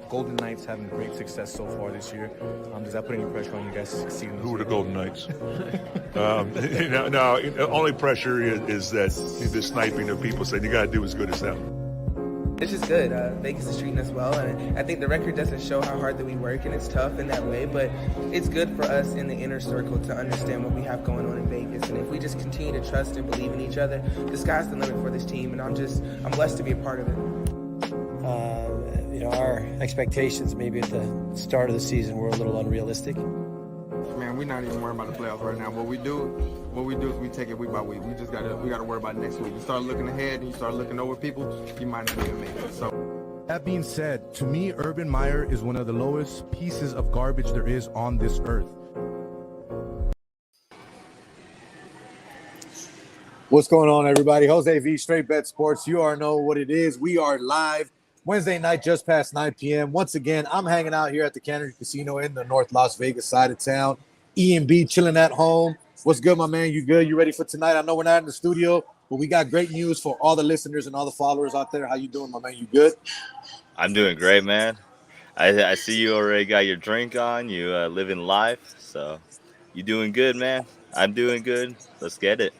Golden Knights having great success so far this year. Does that put any pressure on you guys to succeed? Who are the Golden Knights? No, only pressure is that the sniping of people saying you got to do as good as them. It's just good. Vegas is treating us well, and I think the record doesn't show how hard that we work, and it's tough in that way, but it's good for us in the inner circle to understand what we have going on in Vegas, and if we just continue to trust and believe in each other, the sky's the limit for this team, and I'm blessed to be a part of it. Our expectations maybe at the start of the season were a little unrealistic. Man, we're not even worried about the playoffs right now. What we do is we take it week by week. We gotta worry about next week. You start looking ahead and you start looking over people, you might not even make it. So That being said, to me, Urban Meyer is one of the lowest pieces of garbage there is on this earth. What's going on, everybody? Jose V, Straight Bet Sports. You already know what it is. We are live Wednesday night, just past 9 p.m. Once again, I'm hanging out here at the Canary Casino in the North Las Vegas side of town. E&B chilling at home. What's good, my man? You good? You ready for tonight? I know we're not in the studio, but we got great news for all the listeners and all the followers out there. How you doing, my man? You good? I'm doing great, man. I see you already got your drink on. You living life, so you doing good, man. I'm doing good. Let's get it.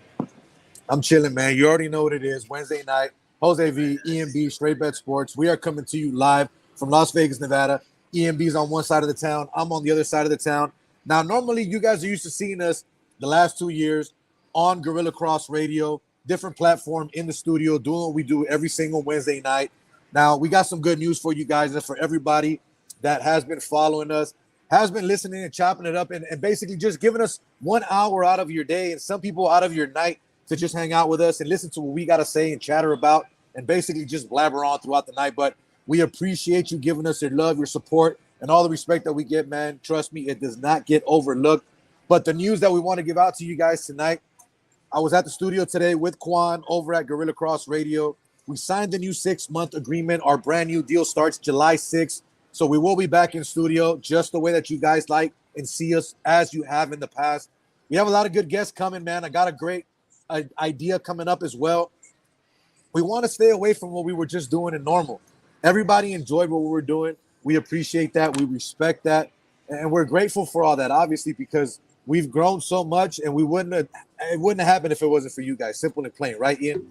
I'm chilling, man. You already know what it is. Wednesday night, Jose V, E&B, Straight Bet Sports. We are coming to you live from Las Vegas, Nevada. E&B's on one side of the town. I'm on the other side of the town. Now, normally you guys are used to seeing us the last 2 years on Gorilla Cross Radio, different platform in the studio, doing what we do every single Wednesday night. Now, we got some good news for you guys and for everybody that has been following us, has been listening and chopping it up and basically just giving us 1 hour out of your day and some people out of your night to just hang out with us and listen to what we got to say and chatter about and basically just blabber on throughout the night. But we appreciate you giving us your love, your support, and all the respect that we get, man. Trust me, it does not get overlooked. But the news that we want to give out to you guys tonight, I was at the studio today with Quan over at Gorilla Cross Radio. We signed the new 6-month agreement. Our brand new deal starts July 6th. So we will be back in studio just the way that you guys like and see us as you have in the past. We have a lot of good guests coming, man. I got a great idea coming up as well. We want to stay away from what we were just doing in normal. Everybody enjoyed what we were doing. We appreciate that. We respect that. And we're grateful for all that, obviously, because we've grown so much and it wouldn't have happened if it wasn't for you guys. Simple and plain, right, Ian?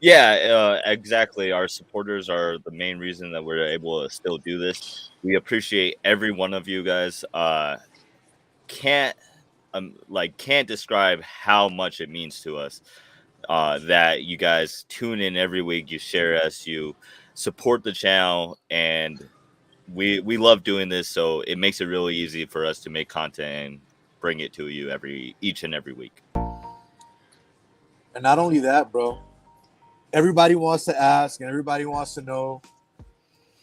Yeah, exactly. Our supporters are the main reason that we're able to still do this. We appreciate every one of you guys. Can't describe how much it means to us that you guys tune in every week, you share us, you support the channel, and we love doing this, so it makes it really easy for us to make content and bring it to you each and every week. And not only that, bro, everybody wants to ask and everybody wants to know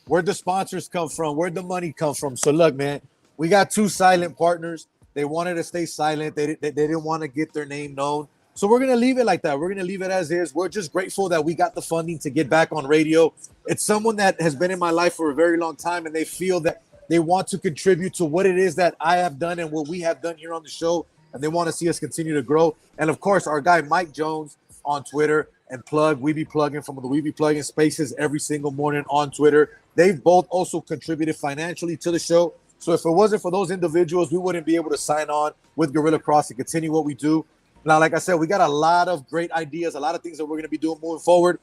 where'd the sponsors come from, where'd the money come from. So look, man, we got 2 silent partners. They wanted to stay silent. They didn't want to get their name known. So we're going to leave it like that. We're going to leave it as is. We're just grateful that we got the funding to get back on radio. It's someone that has been in my life for a very long time, and they feel that they want to contribute to what it is that I have done and what we have done here on the show, and they want to see us continue to grow. And, of course, our guy Mike Jones on Twitter and Plug. We be plugging from the We Be Plugging Spaces every single morning on Twitter. They've both also contributed financially to the show. So if it wasn't for those individuals, we wouldn't be able to sign on with Gorilla Cross and continue what we do. Now, like I said, we got a lot of great ideas, a lot of things that we're going to be doing moving forward.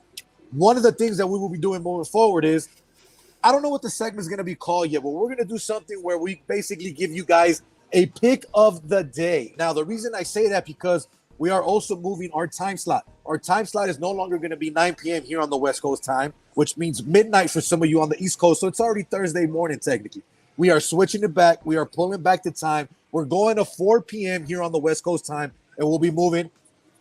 One of the things that we will be doing moving forward is, I don't know what the segment is going to be called yet, but we're going to do something where we basically give you guys a pick of the day. Now, the reason I say that because we are also moving our time slot. Our time slot is no longer going to be 9 p.m. here on the West Coast time, which means midnight for some of you on the East Coast. So it's already Thursday morning, technically. We are switching it back. We are pulling back the time. We're going to 4 p.m. here on the West Coast time, and we'll be moving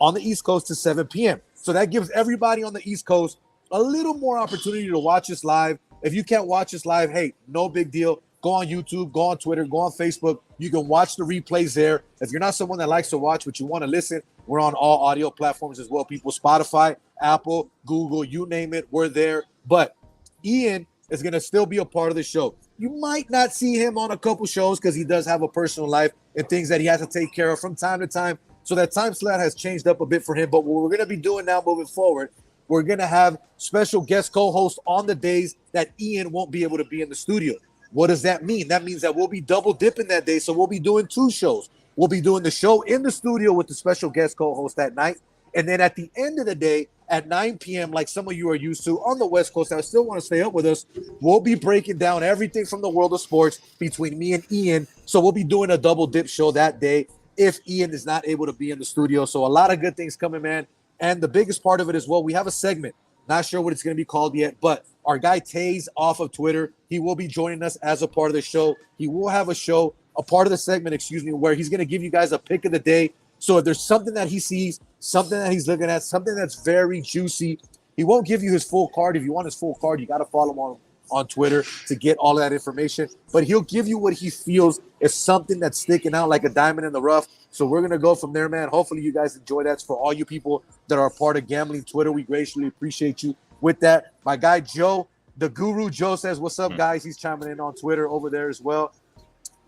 on the East Coast to 7 p.m. So that gives everybody on the East Coast a little more opportunity to watch us live. If you can't watch us live, hey, no big deal. Go on YouTube, go on Twitter, go on Facebook. You can watch the replays there. If you're not someone that likes to watch, but you want to listen, we're on all audio platforms as well. People, Spotify, Apple, Google, you name it, we're there. But Ian is going to still be a part of the show. You might not see him on a couple shows because he does have a personal life and things that he has to take care of from time to time. So that time slot has changed up a bit for him. But what we're going to be doing now moving forward, we're going to have special guest co-hosts on the days that Ian won't be able to be in the studio. What does that mean? That means that we'll be double dipping that day. So we'll be doing 2 shows. We'll be doing the show in the studio with the special guest co-host that night. And then at the end of the day, at 9 p.m., like some of you are used to on the West Coast, I still want to stay up with us. We'll be breaking down everything from the world of sports between me and Ian. So we'll be doing a double dip show that day if Ian is not able to be in the studio. So a lot of good things coming, man. And the biggest part of it as well, we have a segment. Not sure what it's going to be called yet, but our guy Taze off of Twitter, he will be joining us as a part of the show. He will have a show, a part of the segment, where he's going to give you guys a pick of the day. So if there's something that he sees, something that he's looking at, something that's very juicy, he won't give you his full card. If you want his full card, you got to follow him on Twitter to get all of that information. But he'll give you what he feels is something that's sticking out like a diamond in the rough. So we're going to go from there, man. Hopefully you guys enjoy that. For all you people that are a part of Gambling Twitter, we graciously appreciate you with that. My guy Joe, the Guru Joe, says, what's up, guys? He's chiming in on Twitter over there as well.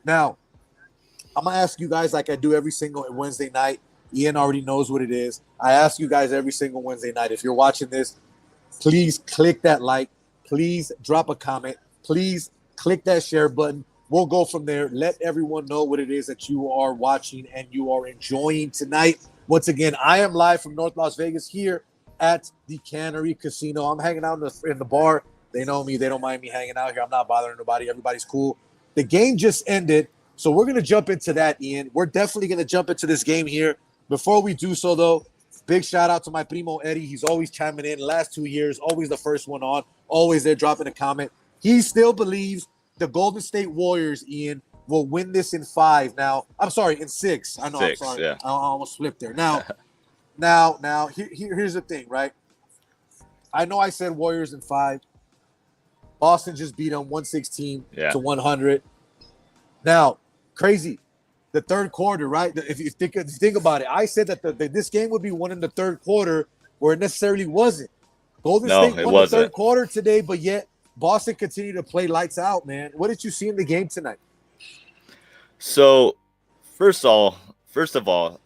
Now, I'm going to ask you guys like I do every single Wednesday night. Ian already knows what it is. I ask you guys every single Wednesday night, if you're watching this, please click that like. Please drop a comment. Please click that share button. We'll go from there. Let everyone know what it is that you are watching and you are enjoying tonight. Once again, I am live from North Las Vegas here at the Cannery Casino. I'm hanging out in the bar. They know me. They don't mind me hanging out here. I'm not bothering nobody. Everybody's cool. The game just ended, so we're going to jump into that, Ian. We're definitely going to jump into this game here. Before we do so, though, big shout out to my primo Eddie. He's always chiming in. Last 2 years, always the first one on. Always there dropping a comment. He still believes the Golden State Warriors, Ian, will win this in 5. Now, I'm sorry, in 6. I know, 6, I'm sorry. yeah. I almost flipped there. Now, here's the thing, right? I know I said Warriors in 5. Boston just beat them 116 to 100. Now, crazy. The third quarter, right? If you think about it, I said that this game would be won in the third quarter, where it necessarily wasn't. Golden State won the third quarter today, but yet Boston continued to play lights out, man. What did you see in the game tonight? So, first of all,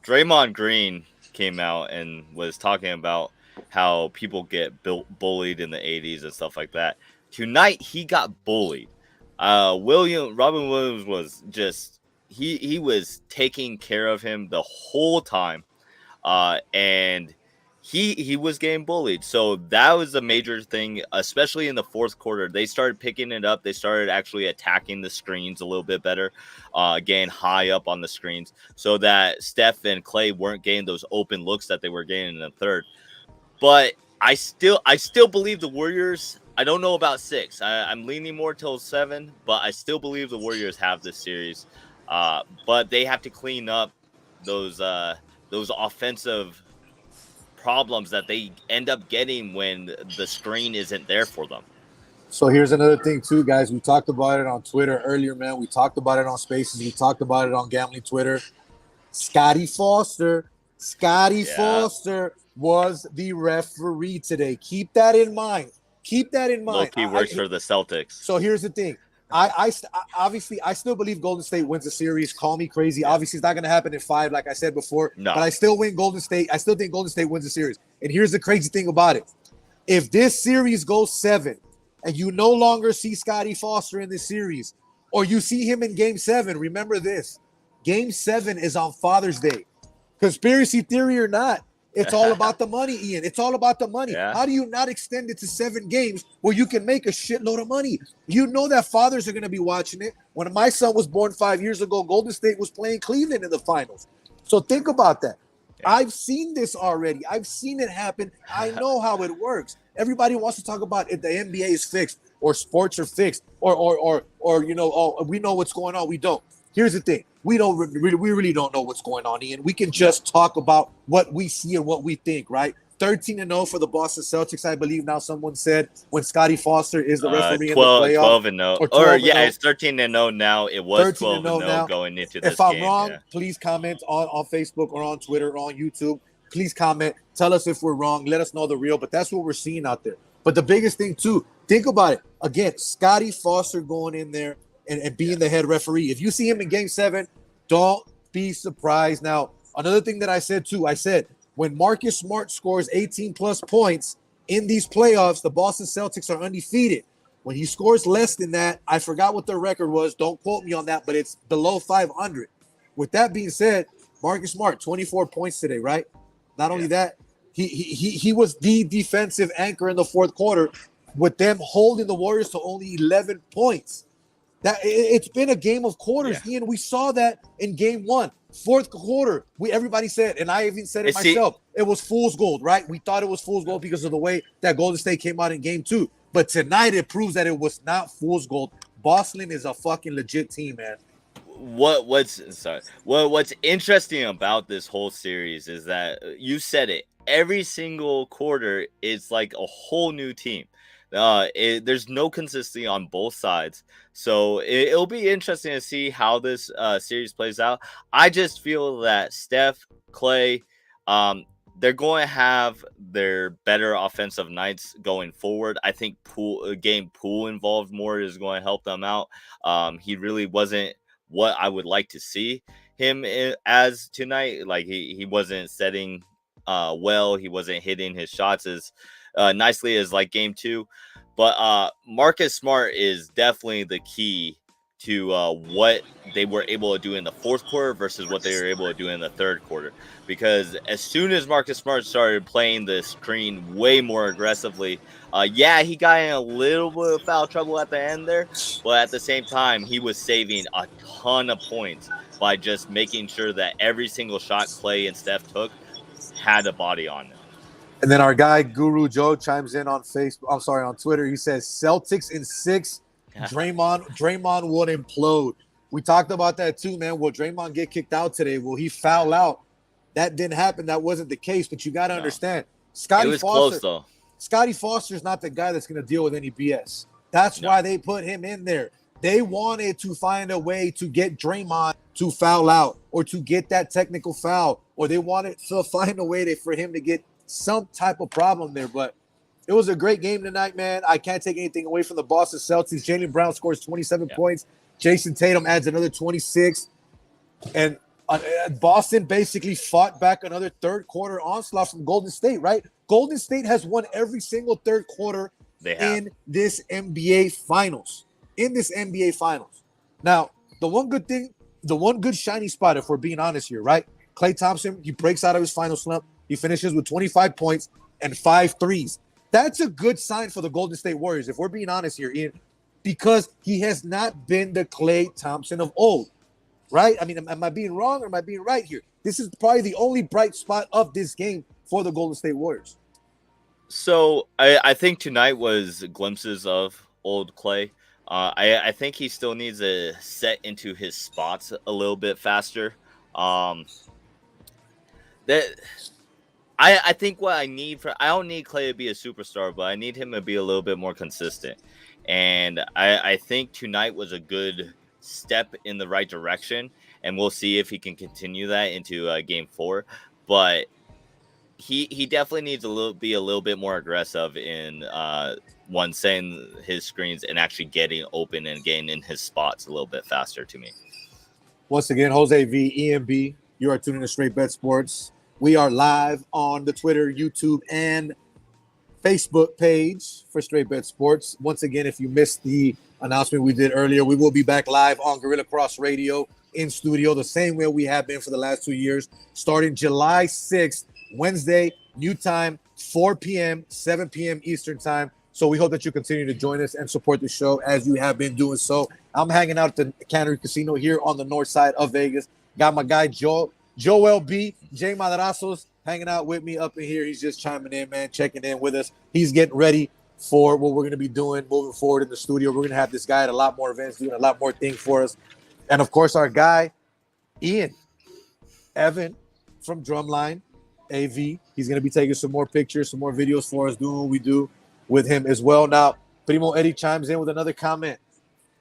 Draymond Green came out and was talking about how people get bullied in the 80s and stuff like that. Tonight, he got bullied. Robin Williams was just he was taking care of him the whole time, and he was getting bullied. So that was a major thing, especially in the fourth quarter. They started picking it up. They started actually attacking the screens a little bit better, getting high up on the screens, so that Steph and Clay weren't getting those open looks that they were getting in the third. But I still believe the Warriors. I don't know about 6. I'm leaning more till 7, but I still believe the Warriors have this series. But they have to clean up those offensive problems that they end up getting when the screen isn't there for them. So here's another thing too, guys. We talked about it on Twitter earlier, man. We talked about it on Spaces. We talked about it on Gambling Twitter. Scotty Foster was the referee today. Keep that in mind. Low-key works for the Celtics. So here's the thing. I still believe Golden State wins the series. Call me crazy. Obviously, it's not going to happen in 5, like I said before. No. But I still think Golden State wins the series. And here's the crazy thing about it. If this series goes 7 and you no longer see Scotty Foster in this series, or you see him in Game 7. Remember this. Game 7 is on Father's Day. Conspiracy theory or not, it's all about the money, Ian. It's all about the money. Yeah. How do you not extend it to 7 games where you can make a shitload of money? You know that fathers are going to be watching it. When my son was born 5 years ago, Golden State was playing Cleveland in the finals. So think about that. Yeah. I've seen this already. I've seen it happen. I know how it works. Everybody wants to talk about if the NBA is fixed or sports are fixed or you know, oh, we know what's going on. We don't. Here's the thing. We really don't know what's going on, Ian. We can just talk about what we see and what we think, right? 13-0 for the Boston Celtics, I believe now someone said, when Scotty Foster is the referee 12, in the playoff. 12-0. Or yeah, it's 13-0 now. It was 12-0 going into this game. If I'm wrong, please comment on Facebook or on Twitter or on YouTube. Please comment. Tell us if we're wrong. Let us know the real. But that's what we're seeing out there. But the biggest thing, too, think about it. Again, Scotty Foster going in there and being the head referee. If you see him in Game 7, don't be surprised. Now, another thing that I said, too, I said, when Marcus Smart scores 18-plus points in these playoffs, the Boston Celtics are undefeated. When he scores less than that, I forgot what their record was. Don't quote me on that, but it's below 500. With that being said, Marcus Smart, 24 points today, right? Not only that, he was the defensive anchor in the fourth quarter with them holding the Warriors to only 11 points. That it's been a game of quarters, Ian. We saw that in Game 1. Fourth quarter, everybody said, and I even said it myself, it was fool's gold, right? We thought it was fool's gold because of the way that Golden State came out in Game 2. But tonight it proves that it was not fool's gold. Boston is a fucking legit team, man. What's interesting about this whole series is that you said it. Every single quarter is like a whole new team. There's no consistency on both sides, so it'll be interesting to see how this series plays out. I just feel that Steph, Clay, they're going to have their better offensive nights going forward. I think Poole involved more is going to help them out. He really wasn't what I would like to see him as tonight. Like he wasn't setting well. He wasn't hitting his shots as nicely as like Game 2. But Marcus Smart is definitely the key to what they were able to do in the fourth quarter versus what they were able to do in the third quarter. Because as soon as Marcus Smart started playing the screen way more aggressively, he got in a little bit of foul trouble at the end there. But at the same time, he was saving a ton of points by just making sure that every single shot Clay and Steph took had a body on them. And then our guy Guru Joe chimes in on on Twitter. He says Celtics in 6. Draymond would implode. We talked about that too, man. Will Draymond get kicked out today? Will he foul out? That didn't happen. That wasn't the case. But you got to understand, Scotty Foster. Close, though. Scotty Foster's not the guy that's going to deal with any BS. That's why they put him in there. They wanted to find a way to get Draymond to foul out or to get that technical foul, or they wanted to find a way for him to get some type of problem there. But it was a great game tonight, man. I can't take anything away from the Boston Celtics. Jaylen Brown scores 27 points. Jason Tatum adds another 26. And Boston basically fought back another third quarter onslaught from Golden State, right? Golden State has won every single third quarter in this NBA Finals. Now, the one good shiny spot, if we're being honest here, right? Klay Thompson, he breaks out of his final slump. He finishes with 25 points and 5 threes. That's a good sign for the Golden State Warriors, if we're being honest here, Ian, because he has not been the Klay Thompson of old, right? I mean, am I being wrong or am I being right here? This is probably the only bright spot of this game for the Golden State Warriors. So I think tonight was glimpses of old Klay. I think he still needs to set into his spots a little bit faster. I think what I need I don't need Klay to be a superstar, but I need him to be a little bit more consistent. And I think tonight was a good step in the right direction, and we'll see if he can continue that into Game 4. But he definitely needs to be a little bit more aggressive in setting his screens and actually getting open and getting in his spots a little bit faster to me. Once again, Jose V, EMB, you are tuning to Straight Bet Sports. We are live on the Twitter, YouTube, and Facebook page for Straight Bet Sports. Once again, if you missed the announcement we did earlier. We will be back live on Gorilla Cross Radio in studio the same way we have been for the last 2 years, starting July 6th, Wednesday, new time, 4 p.m., 7 p.m. Eastern time. So we hope that you continue to join us and support the show as you have been doing so. I'm hanging out at the Cannery Casino here on the north side of Vegas. Got my guy Joel B, Jay Madrazos, hanging out with me up in here. He's just chiming in, man, checking in with us. He's getting ready for what we're going to be doing moving forward in the studio. We're going to have this guy at a lot more events, doing a lot more things for us. And, of course, our guy, Evan from Drumline, AV. He's going to be taking some more pictures, some more videos for us, doing what we do with him as well. Now, Primo Eddie chimes in with another comment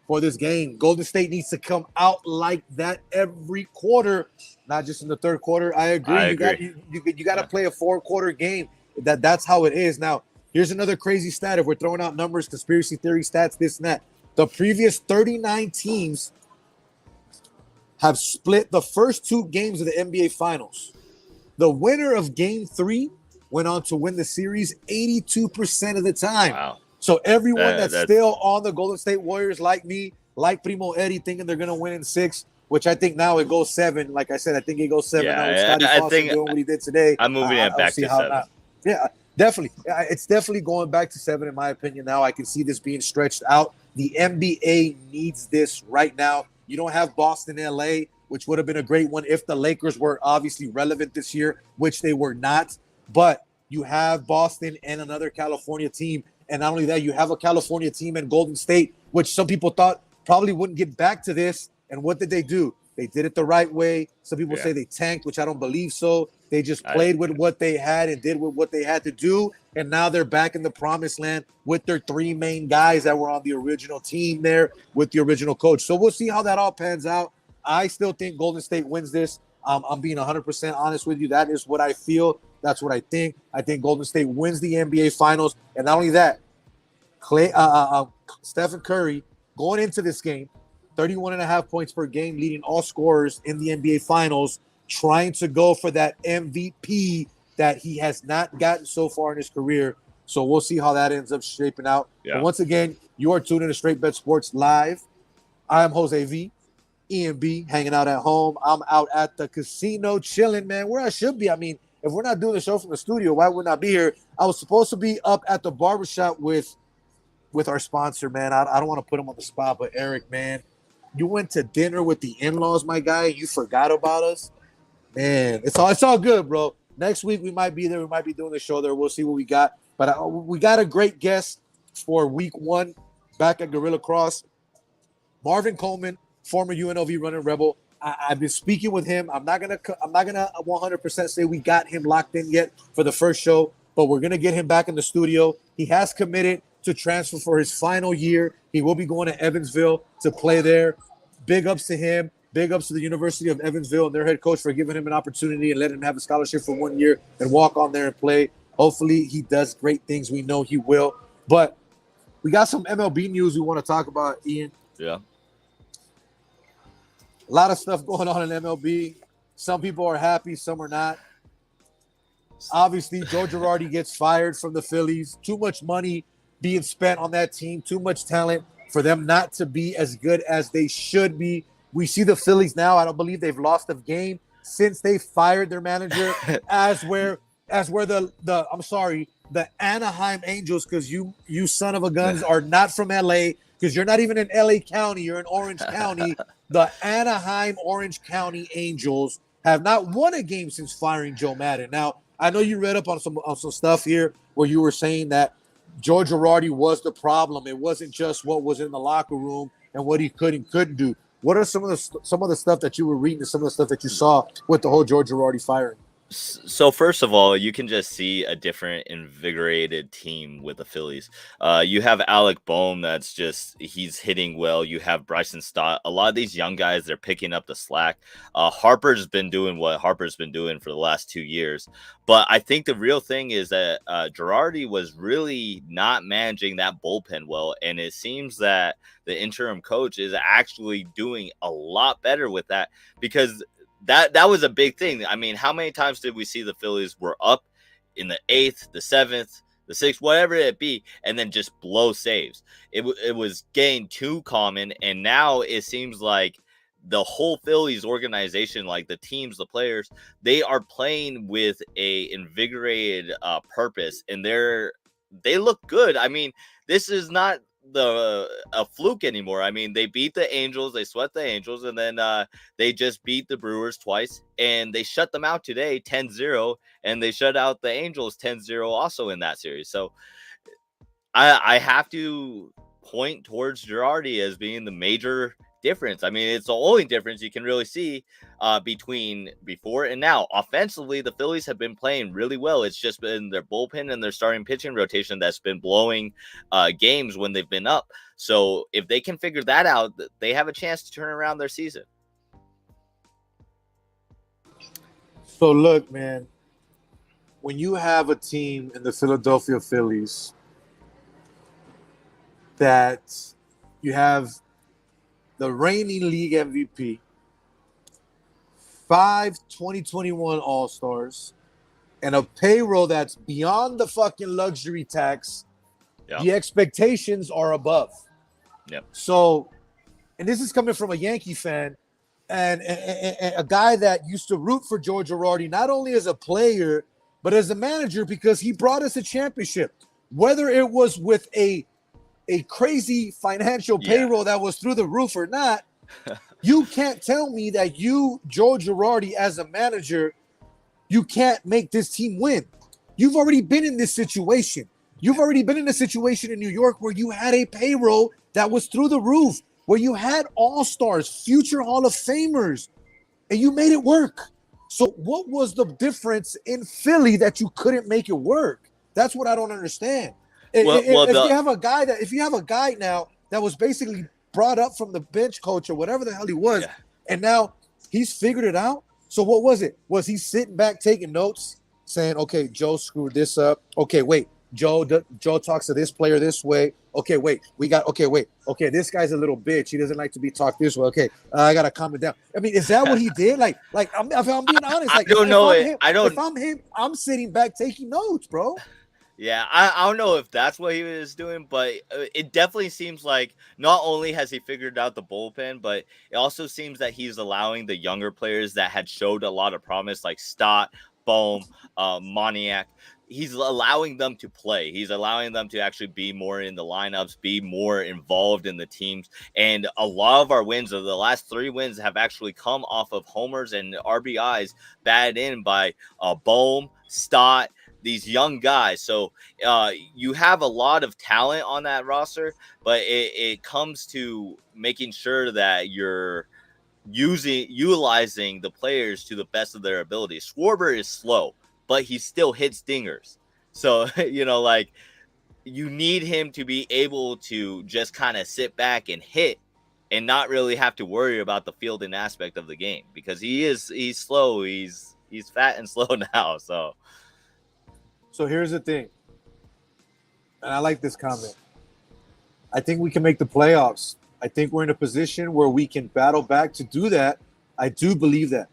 for this game. Golden State needs to come out like that every quarter, not just in the third quarter. I agree. You got to play a 4-quarter game. That's how it is. Now, here's another crazy stat. If we're throwing out numbers, conspiracy theory stats, this and that. The previous 39 teams have split the first 2 games of the NBA Finals. The winner of Game 3 went on to win the series 82% of the time. Wow. So everyone that's still on the Golden State Warriors, like me, like Primo Eddie, thinking they're going to win in 6, which I think now it goes 7. Like I said, I think it goes 7 now with Scottie Foster doing what he did today. I'm moving it back to 7. Yeah, definitely. It's definitely going back to 7 in my opinion now. I can see this being stretched out. The NBA needs this right now. You don't have Boston, LA, which would have been a great one if the Lakers were obviously relevant this year, which they were not. But you have Boston and another California team. And not only that, you have a California team in Golden State, which some people thought probably wouldn't get back to this. And what did they do? They did it the right way. Some people say they tanked, which I don't believe so. They just played with what they had and did with what they had to do. And now they're back in the promised land with their 3 main guys that were on the original team there with the original coach. So we'll see how that all pans out. I still think Golden State wins this. I'm being 100% honest with you. That is what I feel. That's what I think. I think Golden State wins the NBA Finals. And not only that, Stephen Curry going into this game, 31.5 points per game, leading all scorers in the NBA Finals, trying to go for that MVP that he has not gotten so far in his career. So we'll see how that ends up shaping out. Yeah. But once again, you are tuning to Straight Bet Sports Live. I am Jose V. EMB, hanging out at home. I'm out at the casino chilling, man, where I should be. I mean, if we're not doing the show from the studio, why wouldn't I be here? I was supposed to be up at the barbershop with our sponsor, man. I don't want to put him on the spot, but Eric, man, you went to dinner with the in-laws, my guy. You forgot about us. Man, it's all good, bro. Next week we might be there. We might be doing the show there. We'll see what we got. But we got a great guest for week 1 back at Gorilla Cross. Marvin Coleman, former UNLV running Rebel. I've been speaking with him. I'm not gonna 100% say we got him locked in yet for the first show, but we're gonna get him back in the studio. He has committed to transfer for his final year. He will be going to Evansville to play there. Big ups to him. Big ups to the University of Evansville and their head coach for giving him an opportunity and letting him have a scholarship for 1 year and walk on there and play. Hopefully he does great things. We know he will. But we got some MLB news we want to talk about, Ian. Yeah. A lot of stuff going on in MLB. Some people are happy, some are not. Obviously, Joe Girardi gets fired from the Phillies. Too much money being spent on that team, too much talent for them not to be as good as they should be. We see the Phillies now. I don't believe they've lost a game since they fired their manager as where the Anaheim Angels, because you son of a guns are not from LA, because you're not even in LA County, you're in Orange County. The Anaheim Orange County Angels have not won a game since firing Joe Maddon. Now, I know you read up on some stuff here where you were saying that Joe Girardi was the problem. It wasn't just what was in the locker room and what he could and couldn't do. What are some of the stuff that you were reading and some of the stuff that you saw with the whole Joe Girardi firing? So first of all, you can just see a different invigorated team with the Phillies. You have Alec Boehm, he's hitting well. You have Bryson Stott. A lot of these young guys, they're picking up the slack. Harper's been doing what Harper's been doing for the last 2 years. But I think the real thing is that Girardi was really not managing that bullpen well. And it seems that the interim coach is actually doing a lot better with that, because that was a big thing. I mean, how many times did we see the Phillies were up in the 8th, the 7th, the 6th, whatever it be, and then just blow saves. It was getting too common, and now it seems like the whole Phillies organization, like the teams, the players, they are playing with a invigorated purpose, and they look good. I mean, this is not a fluke anymore. I mean, they beat the Angels, they swept the Angels, and then they just beat the Brewers twice, and they shut them out today 10-0, and they shut out the Angels 10-0 also in that series. So I have to point towards Girardi as being the major difference. I mean, it's the only difference you can really see between before and now. Offensively, the Phillies have been playing really well. It's just been their bullpen and their starting pitching rotation that's been blowing games when they've been up. So if they can figure that out, they have a chance to turn around their season. So look, man, when you have a team in the Philadelphia Phillies that you have the reigning league MVP, 5 2021 All-Stars, and a payroll that's beyond the fucking luxury tax, the expectations are above. So, and this is coming from a Yankee fan and a guy that used to root for George Girardi, not only as a player, but as a manager, because he brought us a championship. Whether it was with a crazy financial payroll that was through the roof or not, you can't tell me that you, George Girardi, as a manager, you can't make this team win. You've already been in this situation. You've already been in a situation in New York where you had a payroll that was through the roof, where you had all-stars, future Hall of Famers, and you made it work. So what was the difference in Philly that you couldn't make it work? That's what I don't understand. If you have a guy now that was basically brought up from the bench coach or whatever the hell he was, and now he's figured it out. So what was it? Was he sitting back taking notes, saying, "Okay, Joe screwed this up. Okay, wait, Joe talks to this player this way. Okay, wait, okay, this guy's a little bitch. He doesn't like to be talked this way. Okay, I gotta calm it down." I mean, is that what he did? If I'm being honest, if I'm him, I'm sitting back taking notes, bro. Yeah, I don't know if that's what he was doing, but it definitely seems like not only has he figured out the bullpen, but it also seems that he's allowing the younger players that had showed a lot of promise, like Stott, Bohm, Moniak. He's allowing them to play. He's allowing them to actually be more in the lineups, be more involved in the teams. And a lot of our wins, of the last 3 wins, have actually come off of homers and RBIs batted in by Bohm, Stott, these young guys. So you have a lot of talent on that roster, but it comes to making sure that you're utilizing the players to the best of their ability. Schwarber is slow, but he still hits dingers. So, you need him to be able to just kind of sit back and hit and not really have to worry about the fielding aspect of the game, because he's slow. He's fat and slow now. So here's the thing, and I like this comment. I think we can make the playoffs. I think we're in a position where we can battle back to do that. I do believe that.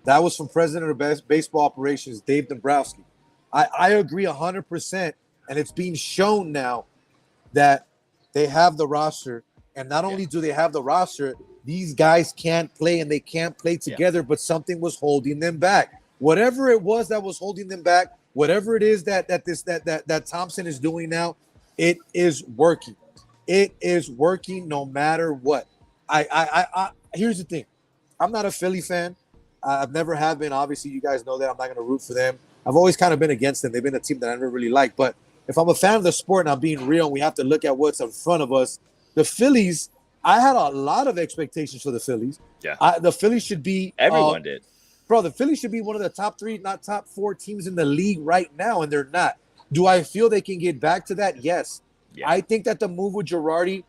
That was from President of Baseball Operations, Dave Dombrowski. I agree 100%, and it's being shown now that they have the roster, and not only do they have the roster, these guys can't play, and they can't play together, but something was holding them back. Whatever it was that was holding them back, whatever it is that Thompson is doing now, it is working. It is working no matter what. Here's the thing. I'm not a Philly fan. I've never have been. Obviously, you guys know that. I'm not going to root for them. I've always kind of been against them. They've been a team that I never really liked. But if I'm a fan of the sport and I'm being real and we have to look at what's in front of us, the Phillies, I had a lot of expectations for the Phillies. Yeah. The Phillies should be – everyone did. Bro, the Phillies should be one of the top 3, not top 4 teams in the league right now, and they're not. Do I feel they can get back to that? Yes. Yeah. I think that the move with Girardi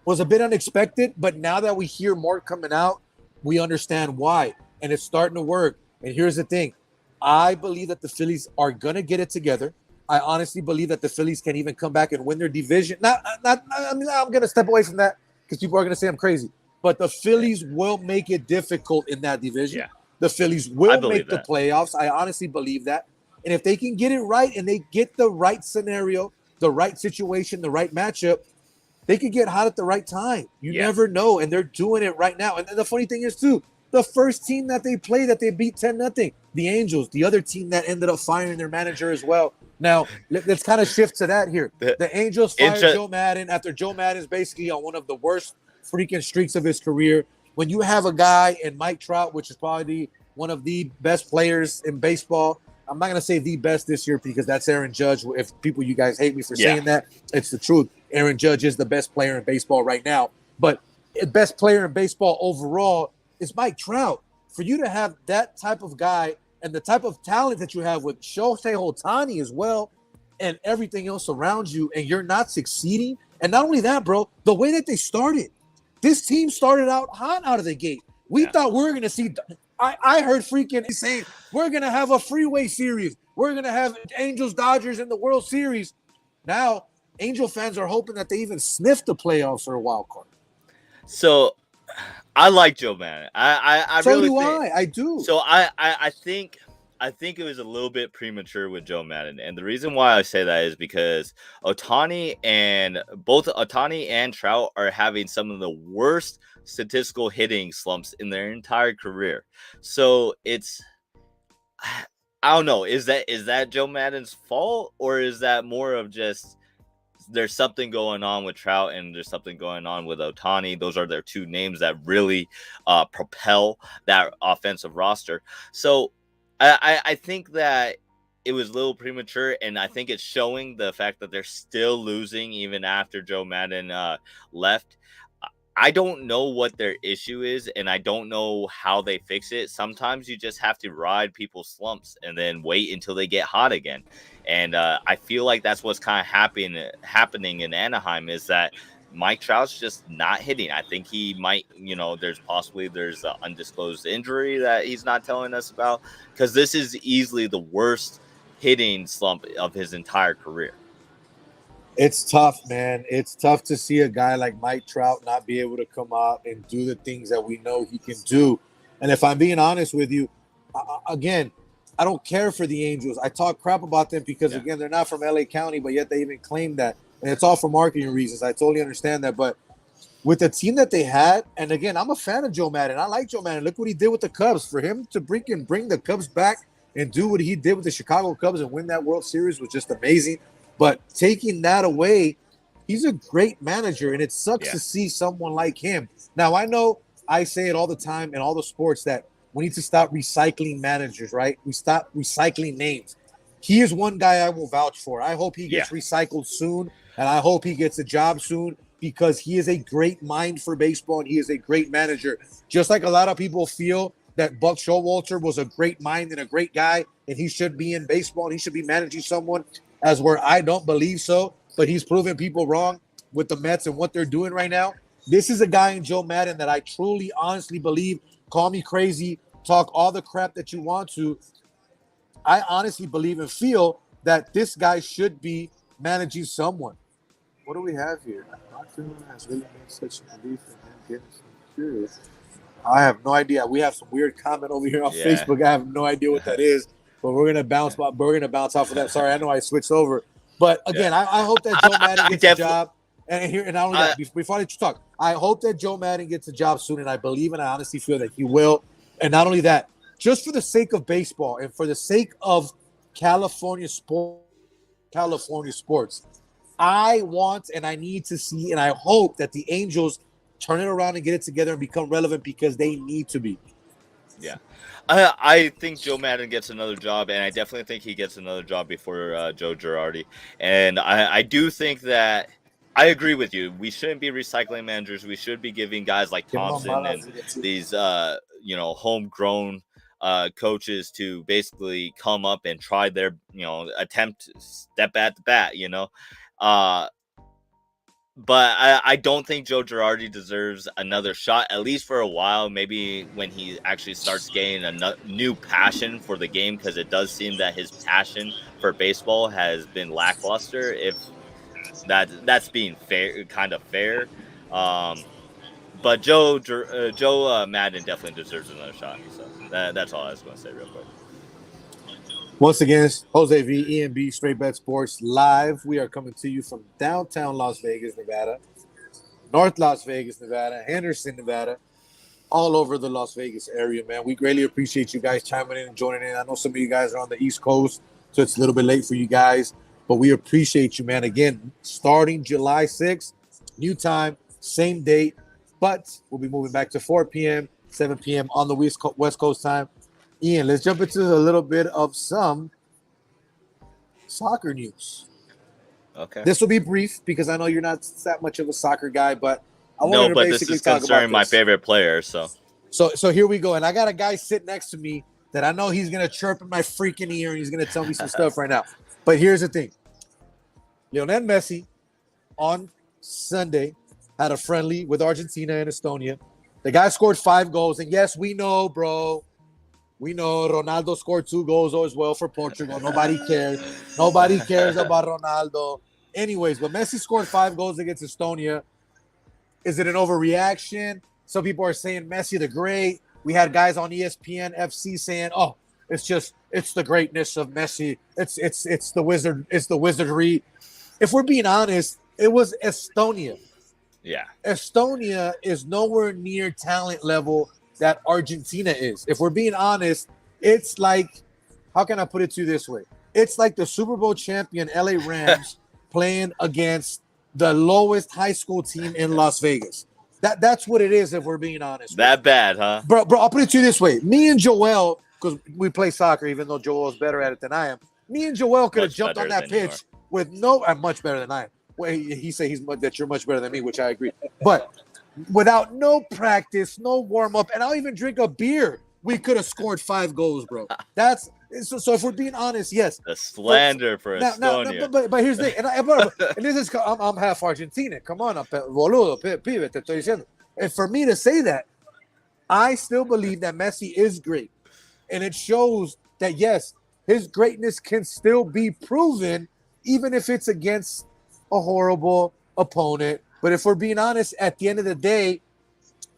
was a bit unexpected, but now that we hear more coming out, we understand why, and it's starting to work. And here's the thing. I believe that the Phillies are going to get it together. I honestly believe that the Phillies can even come back and win their division. I'm going to step away from that because people are going to say I'm crazy, but the Phillies will make it difficult in that division. Yeah. The Phillies will make the playoffs. I honestly believe that. And if they can get it right and they get the right scenario, the right situation, the right matchup, they could get hot at the right time. You never know, and they're doing it right now. And the funny thing is, too, the first team that they played that they beat 10-0, the Angels, the other team that ended up firing their manager as well. Now, let's kind of shift to that here. The Angels fired Joe Maddon after Joe Maddon's basically on one of the worst freaking streaks of his career. When you have a guy in Mike Trout, which is probably one of the best players in baseball, I'm not going to say the best this year because that's Aaron Judge. If people, you guys hate me for saying that, it's the truth. Aaron Judge is the best player in baseball right now. But the best player in baseball overall is Mike Trout. For you to have that type of guy and the type of talent that you have with Shohei Ohtani as well and everything else around you, and you're not succeeding. And not only that, bro, the way that they started, this team started out hot out of the gate. We thought we were going to see – I heard freaking saying we're going to have a freeway series. We're going to have Angels-Dodgers in the World Series. Now, Angel fans are hoping that they even sniff the playoffs or a wild card. So I like Joe Maddon. I so really do think, I do. So I think it was a little bit premature with Joe Maddon. And the reason why I say that is because Ohtani and Trout are having some of the worst statistical hitting slumps in their entire career. So I don't know. Is that Joe Maddon's fault, or is that more of just there's something going on with Trout and there's something going on with Ohtani? Those are their two names that really propel that offensive roster. So I think that it was a little premature, and I think it's showing the fact that they're still losing even after Joe Maddon left. I don't know what their issue is, and I don't know how they fix it. Sometimes you just have to ride people's slumps and then wait until they get hot again. And I feel like that's what's kind of happening in Anaheim, is that Mike Trout's just not hitting. I think he might, there's an undisclosed injury that he's not telling us about, because this is easily the worst hitting slump of his entire career. It's tough, man. It's tough to see a guy like Mike Trout not be able to come out and do the things that we know he can do. And if I'm being honest with you, again, I don't care for the Angels. I talk crap about them because, again, they're not from LA County, but yet they even claim that. And it's all for marketing reasons. I totally understand that. But with the team that they had, and again, I'm a fan of Joe Maddon. I like Joe Maddon. Look what he did with the Cubs. For him to bring the Cubs back and do what he did with the Chicago Cubs and win that World Series was just amazing. But taking that away, he's a great manager, and it sucks to see someone like him. Now, I know I say it all the time in all the sports that we need to stop recycling managers, right? We stop recycling names. He is one guy I will vouch for. I hope he gets recycled soon, and I hope he gets a job soon, because he is a great mind for baseball, and he is a great manager. Just like a lot of people feel that Buck Showalter was a great mind and a great guy, and he should be in baseball, and he should be managing someone, as where I don't believe so, but he's proven people wrong with the Mets and what they're doing right now. This is a guy in Joe Maddon that I truly, honestly believe, call me crazy, talk all the crap that you want to, I honestly believe and feel that this guy should be managing someone. What do we have here? Has really made such a belief in him. Curious. I have no idea. We have some weird comment over here on Facebook. I have no idea what that is. But we're gonna bounce. We're gonna bounce off of that. Sorry, I know I switched over. But again, I hope that Joe Maddon gets a job. And not only that, before I let you talk, I hope that Joe Maddon gets a job soon, and I believe and I honestly feel that he will. And not only that, just for the sake of baseball and for the sake of California sports, I want and I need to see, and I hope that the Angels turn it around and get it together and become relevant, because they need to be. Yeah. I think Joe Maddon gets another job, and I definitely think he gets another job before Joe Girardi. And I do think that I agree with you. We shouldn't be recycling managers. We should be giving guys like Thompson and these, homegrown coaches to basically come up and try their, attempt to step at the bat, But I don't think Joe Girardi deserves another shot, at least for a while. Maybe when he actually starts gaining a new passion for the game, because it does seem that his passion for baseball has been lackluster. If that's being fair, kind of fair. But Joe Maddon definitely deserves another shot. So that's all I was going to say real quick. Once again, Jose V, EMB, Straight Bet Sports live. We are coming to you from downtown Las Vegas, Nevada, North Las Vegas, Nevada, Henderson, Nevada, all over the Las Vegas area, man. We greatly appreciate you guys chiming in and joining in. I know some of you guys are on the East Coast, so it's a little bit late for you guys, but we appreciate you, man. Again, starting July 6th, new time, same date, but we'll be moving back to 4 p.m., 7 p.m. on the West Coast time. Ian, let's jump into a little bit of some soccer news. Okay. This will be brief because I know you're not that much of a soccer guy, but I wanted No, to but this basically is talk about concerning my this. favorite player. So here we go. And I got a guy sitting next to me that I know he's going to chirp in my freaking ear and he's going to tell me some stuff right now. But here's the thing. Lionel Messi on Sunday had a friendly with Argentina and Estonia. The guy scored 5 goals. And yes, we know, bro. We know Ronaldo scored 2 goals as well for Portugal. Nobody cares. Nobody cares about Ronaldo. Anyways, but Messi scored 5 goals against Estonia. Is it an overreaction? Some people are saying Messi the great. We had guys on ESPN FC saying, "Oh, it's the greatness of Messi. It's the wizard. It's the wizardry." If we're being honest, it was Estonia. Yeah. Estonia is nowhere near talent level that Argentina is. If we're being honest, it's like, how can I put it to you this way? It's like the Super Bowl champion LA Rams playing against the lowest high school team in Las Vegas. That's what it is if we're being honest. That bad, huh? Bro, I'll put it to you this way. Me and Joel, because we play soccer, even though Joel's better at it than I am, me and Joel could have jumped on that pitch with I'm much better than I am. Well, he said that you're much better than me, which I agree. But without no practice, no warm-up, and I'll even drink a beer, we could have scored 5 goals, bro. That's so if we're being honest, yes. The slander for Estonia. But here's the thing, and this is I'm half Argentinian. Come on, boludo, pibe, te estoy diciendo. And for me to say that, I still believe that Messi is great. And it shows that, yes, his greatness can still be proven, even if it's against a horrible opponent. But if we're being honest, at the end of the day,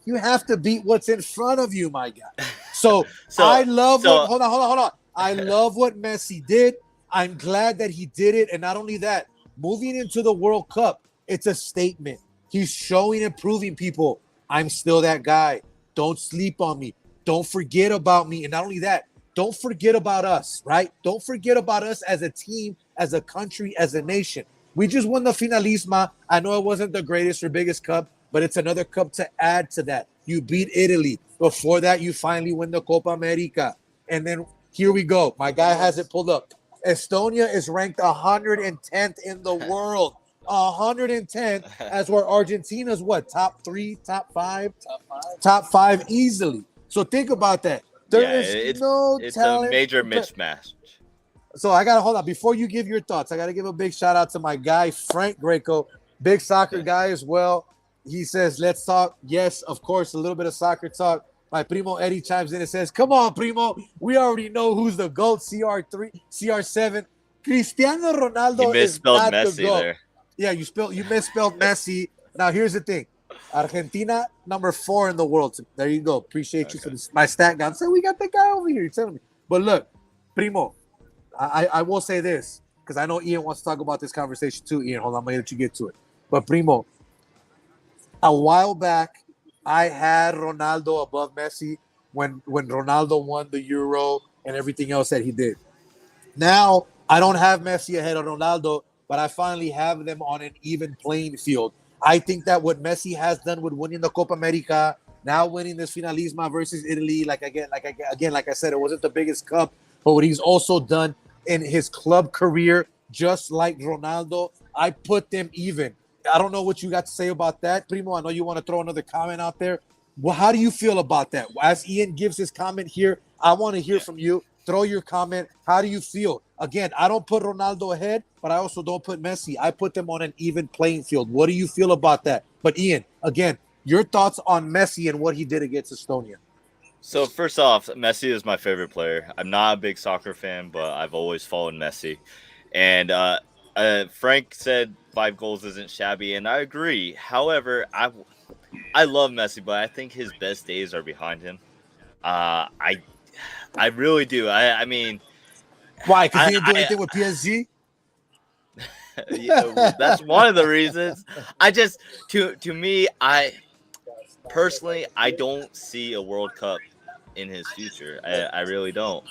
you have to beat what's in front of you, my guy. So I love hold on. I love what Messi did. I'm glad that he did it. And not only that, moving into the World Cup, it's a statement. He's showing and proving people, I'm still that guy. Don't sleep on me. Don't forget about me. And not only that, don't forget about us, right? Don't forget about us as a team, as a country, as a nation. We just won the Finalisma. I know it wasn't the greatest or biggest cup, but it's another cup to add to that. You beat Italy. Before that, you finally win the Copa America. And then here we go. My guy has it pulled up. Estonia is ranked 110th in the world. 110th, as where Argentina's what? Top 3, top 5? Top 5 easily. So think about that. It's talent. A major mismatch. So I got to hold on. Before you give your thoughts, I got to give a big shout out to my guy, Frank Greco, big soccer guy as well. He says, let's talk. Yes, of course, a little bit of soccer talk. My primo Eddie chimes in and says, come on, primo. We already know who's the GOAT, CR3, CR7. Cristiano Ronaldo is not Messi the GOAT. there. Yeah, you misspelled Messi. Now, here's the thing. Argentina, number 4 in the world. So there you go. Appreciate you for this. My stat guy. So we got the guy over here. You're telling me. But look, primo, I will say this because I know Ian wants to talk about this conversation too. Ian, hold on. I'm going to let you get to it. But primo, a while back, I had Ronaldo above Messi when Ronaldo won the Euro and everything else that he did. Now, I don't have Messi ahead of Ronaldo, but I finally have them on an even playing field. I think that what Messi has done with winning the Copa America, now winning this Finalisma versus Italy, like I said, it wasn't the biggest cup, but what he's also done in his club career, just like Ronaldo, I put them even. I don't know what you got to say about that, Primo. I know you want to throw another comment out there. Well, how do you feel about that? As Ian gives his comment here, I want to hear from you. Throw your comment. How do you feel? Again, I don't put Ronaldo ahead, but I also don't put Messi. I put them on an even playing field. What do you feel about that? But Ian, again, your thoughts on Messi and what he did against Estonia. So first off, Messi is my favorite player. I'm not a big soccer fan, but I've always followed Messi. And Frank said 5 goals isn't shabby, and I agree. However, I love Messi, but I think his best days are behind him. I really do. I mean, Why? Because he didn't do I- anything with PSG. Yeah, that's one of the reasons. I just to me, I personally I don't see a World Cup in his future. I really don't.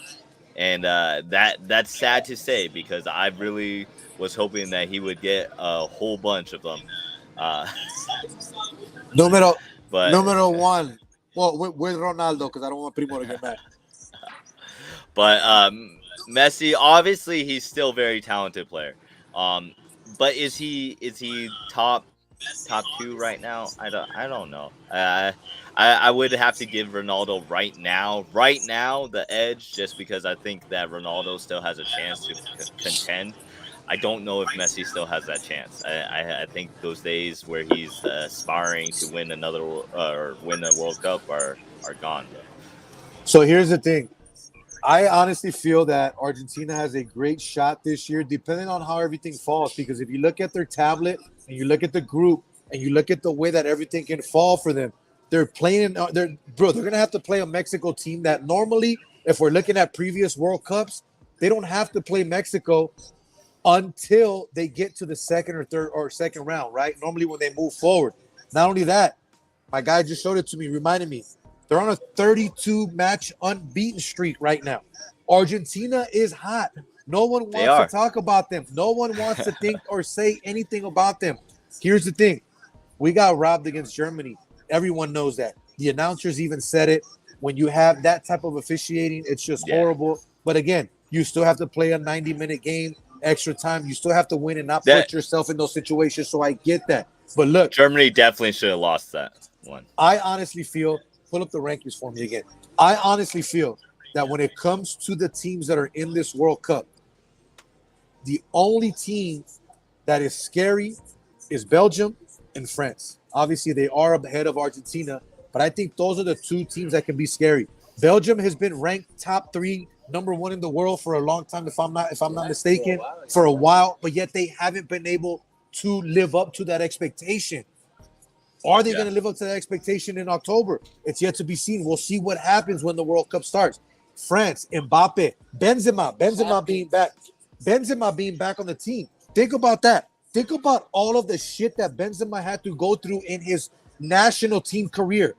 And that's sad to say because I really was hoping that he would get a whole bunch of them. Uh, Numero but numero one. Well, with Ronaldo, because I don't want Primo to get mad. Messi, obviously, he's still a very talented player. But is he top two right now? I don't know. I would have to give Ronaldo right now the edge just because I think that Ronaldo still has a chance to contend. I don't know if Messi still has that chance. I think those days where he's aspiring to win another or win a World Cup are gone, bro. So here's the thing. I honestly feel that Argentina has a great shot this year, depending on how everything falls. Because if you look at their tablet and you look at the group and you look at the way that everything can fall for them, they're playing. They're gonna have to play a Mexico team that normally, if we're looking at previous World Cups, they don't have to play Mexico until they get to the second or third or second round, right? Normally when they move forward. Not only that, my guy just showed it to me, reminded me. They're on a 32-match unbeaten streak right now. Argentina is hot. No one wants to talk about them. No one wants to think or say anything about them. Here's the thing. We got robbed against Germany. Everyone knows that. The announcers even said it. When you have that type of officiating, it's just horrible. But again, you still have to play a 90-minute game, extra time. You still have to win and not put yourself in those situations. So I get that. But look. Germany definitely should have lost that one. I honestly feel – pull up the rankings for me again. I honestly feel that when it comes to the teams that are in this World Cup, the only team that is scary is Belgium and France. Obviously, they are ahead of Argentina, but I think those are the two teams that can be scary. Belgium has been ranked top 3, number 1 in the world for a long time, if I'm not mistaken, for a while, but yet they haven't been able to live up to that expectation. Are they going to live up to that expectation in October? It's yet to be seen. We'll see what happens when the World Cup starts. France, Mbappe, Benzema being back. Benzema being back on the team. Think about that. Think about all of the shit that Benzema had to go through in his national team career.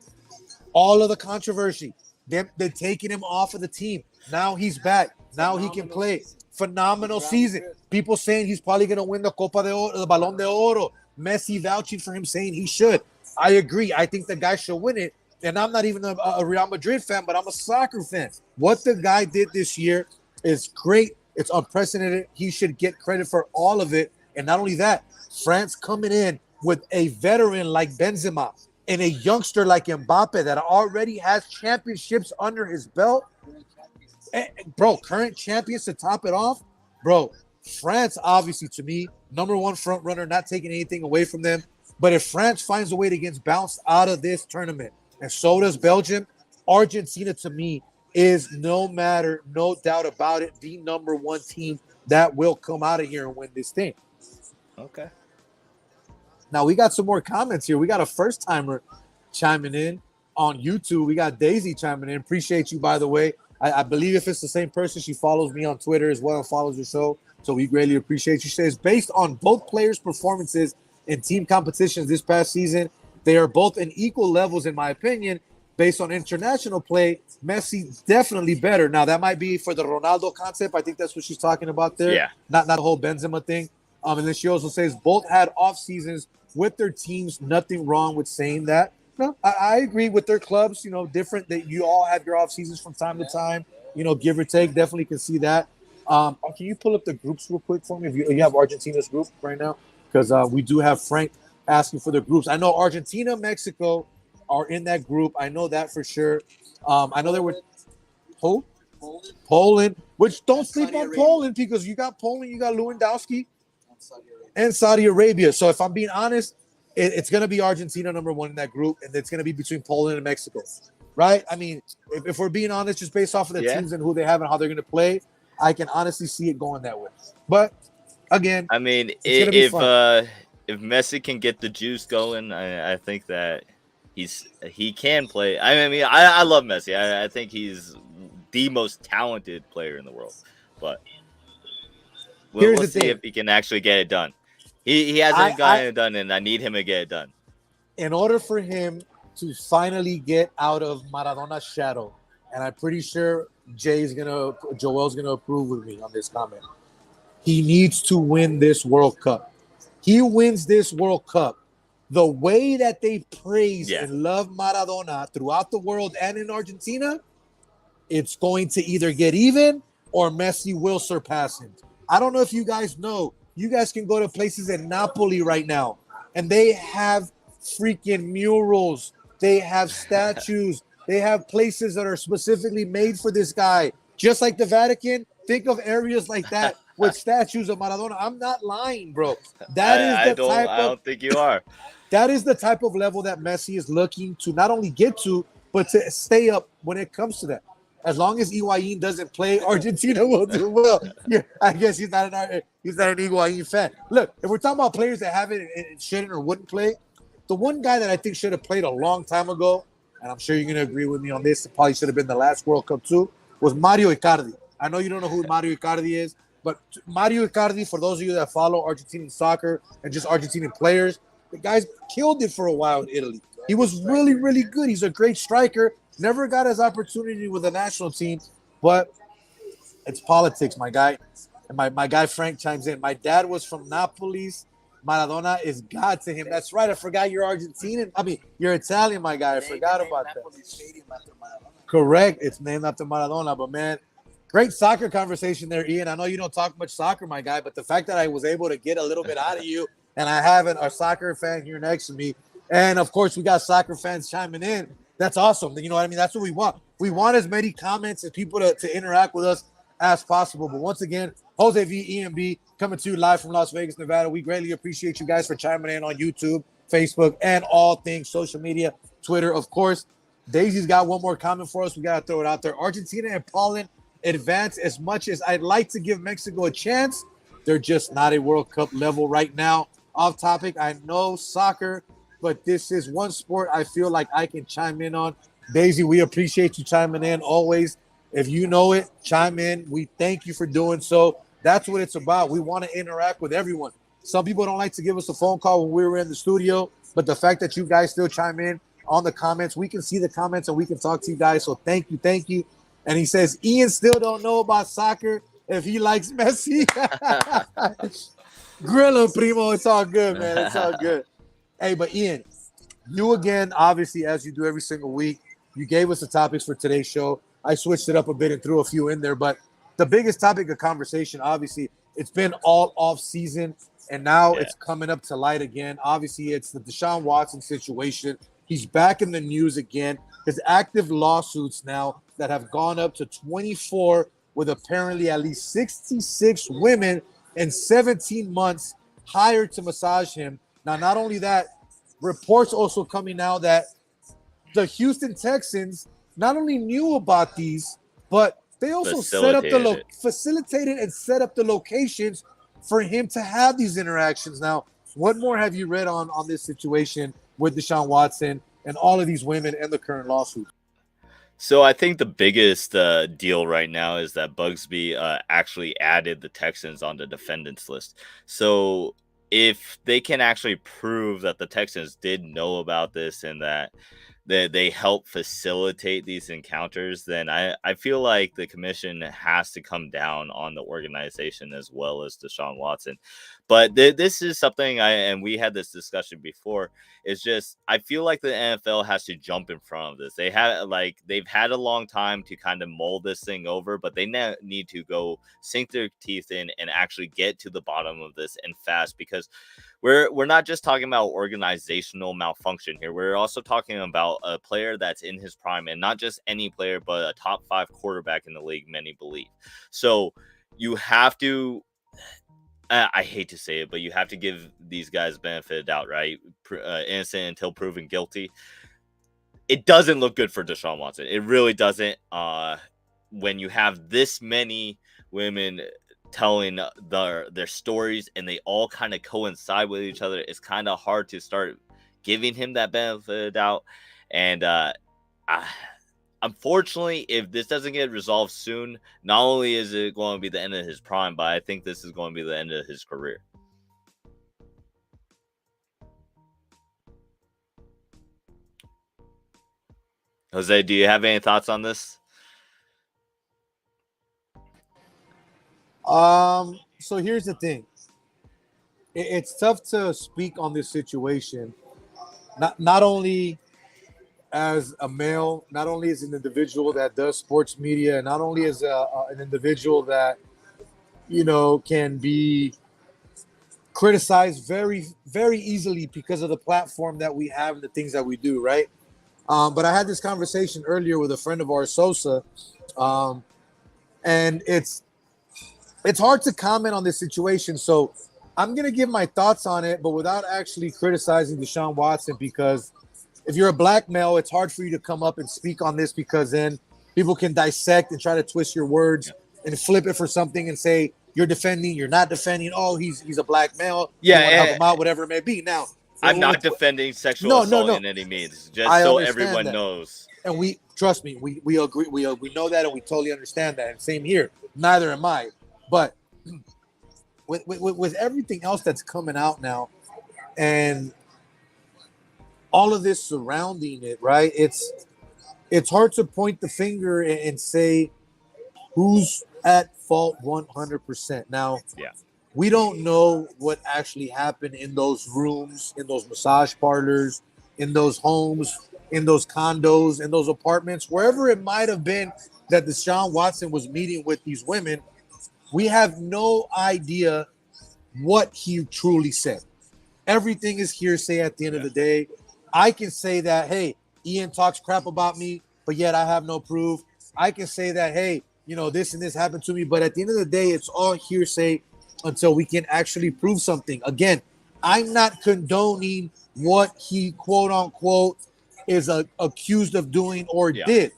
All of the controversy. They're taking him off of the team. Now he's back. Now he can play. Phenomenal season. People saying he's probably going to win the Copa de Oro, the Balón de Oro. Messi vouching for him, saying he should. I agree. I think the guy should win it. And I'm not even a Real Madrid fan, but I'm a soccer fan. What the guy did this year is great. It's unprecedented. He should get credit for all of it. And not only that, France coming in with a veteran like Benzema and a youngster like Mbappe that already has championships under his belt. Bro, current champions to top it off. Bro, France, obviously, to me, number 1 front runner, not taking anything away from them. But if France finds a way to get bounced out of this tournament, and so does Belgium, Argentina, to me, is no doubt about it, the number 1 team that will come out of here and win this thing. Okay. Now, we got some more comments here. We got a first-timer chiming in on YouTube. We got Daisy chiming in. Appreciate you, by the way. I believe if it's the same person, she follows me on Twitter as well and follows the show. So we greatly appreciate you. She says, based on both players' performances in team competitions this past season, they are both in equal levels, in my opinion. Based on international play, Messi definitely better. Now, that might be for the Ronaldo concept. I think that's what she's talking about there. Yeah. Not the whole Benzema thing. And then she also says both had off seasons with their teams. Nothing wrong with saying that. No, I agree with their clubs, different that you all have your off seasons from time to time, give or take. Definitely can see that. Can you pull up the groups real quick for me? If you have Argentina's group right now, because we do have Frank asking for the groups. I know Argentina, Mexico are in that group. I know that for sure. I know there were Poland, which don't sleep on Poland because you got Poland, you got Lewandowski and Saudi Arabia. So if I'm being honest, it's going to be Argentina number 1 in that group, and it's going to be between Poland and Mexico, right? I mean, if we're being honest, just based off of the teams and who they have and how they're going to play, I can honestly see it going that way. But again, I mean, if Messi can get the juice going, I think that he can play. I mean, I love Messi. I think he's the most talented player in the world. but Here's we'll the see thing. if he can actually get it done. He hasn't gotten it done, and I need him to get it done. In order for him to finally get out of Maradona's shadow, and I'm pretty sure Joel's gonna approve with me on this comment. He needs to win this World Cup. He wins this World Cup. The way that they praise and love Maradona throughout the world and in Argentina, it's going to either get even or Messi will surpass him. I don't know if you guys know. You guys can go to places in Napoli right now, and they have freaking murals. They have statues. They have places that are specifically made for this guy. Just like the Vatican, think of areas like that with statues of Maradona. I'm not lying, bro. I don't think you are. That is the type of level that Messi is looking to not only get to, but to stay up when it comes to that. As long as Higuain doesn't play, Argentina will do well. Yeah, I guess he's not an Higuain fan. Look, if we're talking about players that haven't and shouldn't or wouldn't play, the one guy that I think should have played a long time ago, and I'm sure you're going to agree with me on this, it probably should have been the last World Cup too, was Mario Icardi. I know you don't know who Mario Icardi is, but Mario Icardi, for those of you that follow Argentinian soccer and just Argentinian players, the guy's killed it for a while in Italy. He was really, really good. He's a great striker. Never got his opportunity with the national team, but it's politics, my guy. And my guy Frank chimes in. My dad was from Napoli's. Maradona is God to him. That's right. I forgot you're Argentinian. I mean, you're Italian, my guy. I forgot about that. Correct. It's named after Maradona. But, man, great soccer conversation there, Ian. I know you don't talk much soccer, my guy, but the fact that I was able to get a little bit out of you, and I have a soccer fan here next to me, and, of course, we got soccer fans chiming in. That's awesome. You know what I mean? That's what we want. We want as many comments and people to interact with us as possible. But once again, Jose V, EMB, coming to you live from Las Vegas, Nevada. We greatly appreciate you guys for chiming in on YouTube, Facebook, and all things social media, Twitter, of course. Daisy's got one more comment for us. We got to throw it out there. Argentina and Poland advance as much as I'd like to give Mexico a chance. They're just not a World Cup level right now. Off topic, I know soccer, but this is one sport I feel like I can chime in on. Daisy, we appreciate you chiming in always. If you know it, chime in. We thank you for doing so. That's what it's about. We want to interact with everyone. Some people don't like to give us a phone call when we were in the studio, but the fact that you guys still chime in on the comments, we can see the comments and we can talk to you guys. So thank you. And he says, Ian still don't know about soccer if he likes Messi. Grill him, primo. It's all good, man. It's all good. Hey, but Ian, you again, obviously, as you do every single week, you gave us the topics for today's show. I switched it up a bit and threw a few in there, but the biggest topic of conversation, obviously, it's been all off season, and now it's coming up to light again. Obviously, it's the Deshaun Watson situation. He's back in the news again. His active lawsuits now that have gone up to 24, with apparently at least 66 women in 17 months hired to massage him. Now, not only that, reports also coming out that the Houston Texans not only knew about these, but they also facilitated and set up the locations for him to have these interactions. Now, what more have you read on this situation with Deshaun Watson and all of these women and the current lawsuit? So I think the biggest deal right now is that Bugsby actually added the Texans on the defendants list. So if they can actually prove that the Texans did know about this and that they help facilitate these encounters, then I feel like the commission has to come down on the organization as well as Deshaun Watson. But this is something and we had this discussion before. It's just, I feel like the NFL has to jump in front of this. They've had a long time to kind of mold this thing over, but they need to go sink their teeth in and actually get to the bottom of this and fast, because we're not just talking about organizational malfunction here. We're also talking about a player that's in his prime, and not just any player, but a top 5 quarterback in the league, many believe. So you have to, I hate to say it, but you have to give these guys benefit of doubt, right? Innocent until proven guilty. It doesn't look good for Deshaun Watson. It really doesn't. When you have this many women telling their stories and they all kind of coincide with each other, it's kind of hard to start giving him that benefit of doubt. And unfortunately, if this doesn't get resolved soon, not only is it going to be the end of his prime, but I think this is going to be the end of his career. Jose, do you have any thoughts on this? So here's the thing. It's tough to speak on this situation, not only as a male, not only as an individual that does sports media, and not only as an individual that, can be criticized very, very easily because of the platform that we have and the things that we do, right? But I had this conversation earlier with a friend of ours, Sosa, and it's hard to comment on this situation. So I'm going to give my thoughts on it, but without actually criticizing Deshaun Watson, because if you're a black male, it's hard for you to come up and speak on this, because then people can dissect and try to twist your words and flip it for something and say you're defending, you're not defending. Oh, he's a black male. Yeah, you want to help him out, whatever it may be. Now, I'm not defending sexual assault in any means, just so everyone knows. And we trust me, we agree, we know that, and we totally understand that. And same here. Neither am I. But with everything else that's coming out now, and all of this surrounding it, right? It's hard to point the finger and say who's at fault 100%. Now, we don't know what actually happened in those rooms, in those massage parlors, in those homes, in those condos, in those apartments, wherever it might have been that Deshaun Watson was meeting with these women. We have no idea what he truly said. Everything is hearsay at the end of the day. I can say that, hey, Ian talks crap about me, but yet I have no proof. I can say that, hey, this and this happened to me, but at the end of the day, it's all hearsay until we can actually prove something. Again, I'm not condoning what he, quote unquote, is accused of doing or did.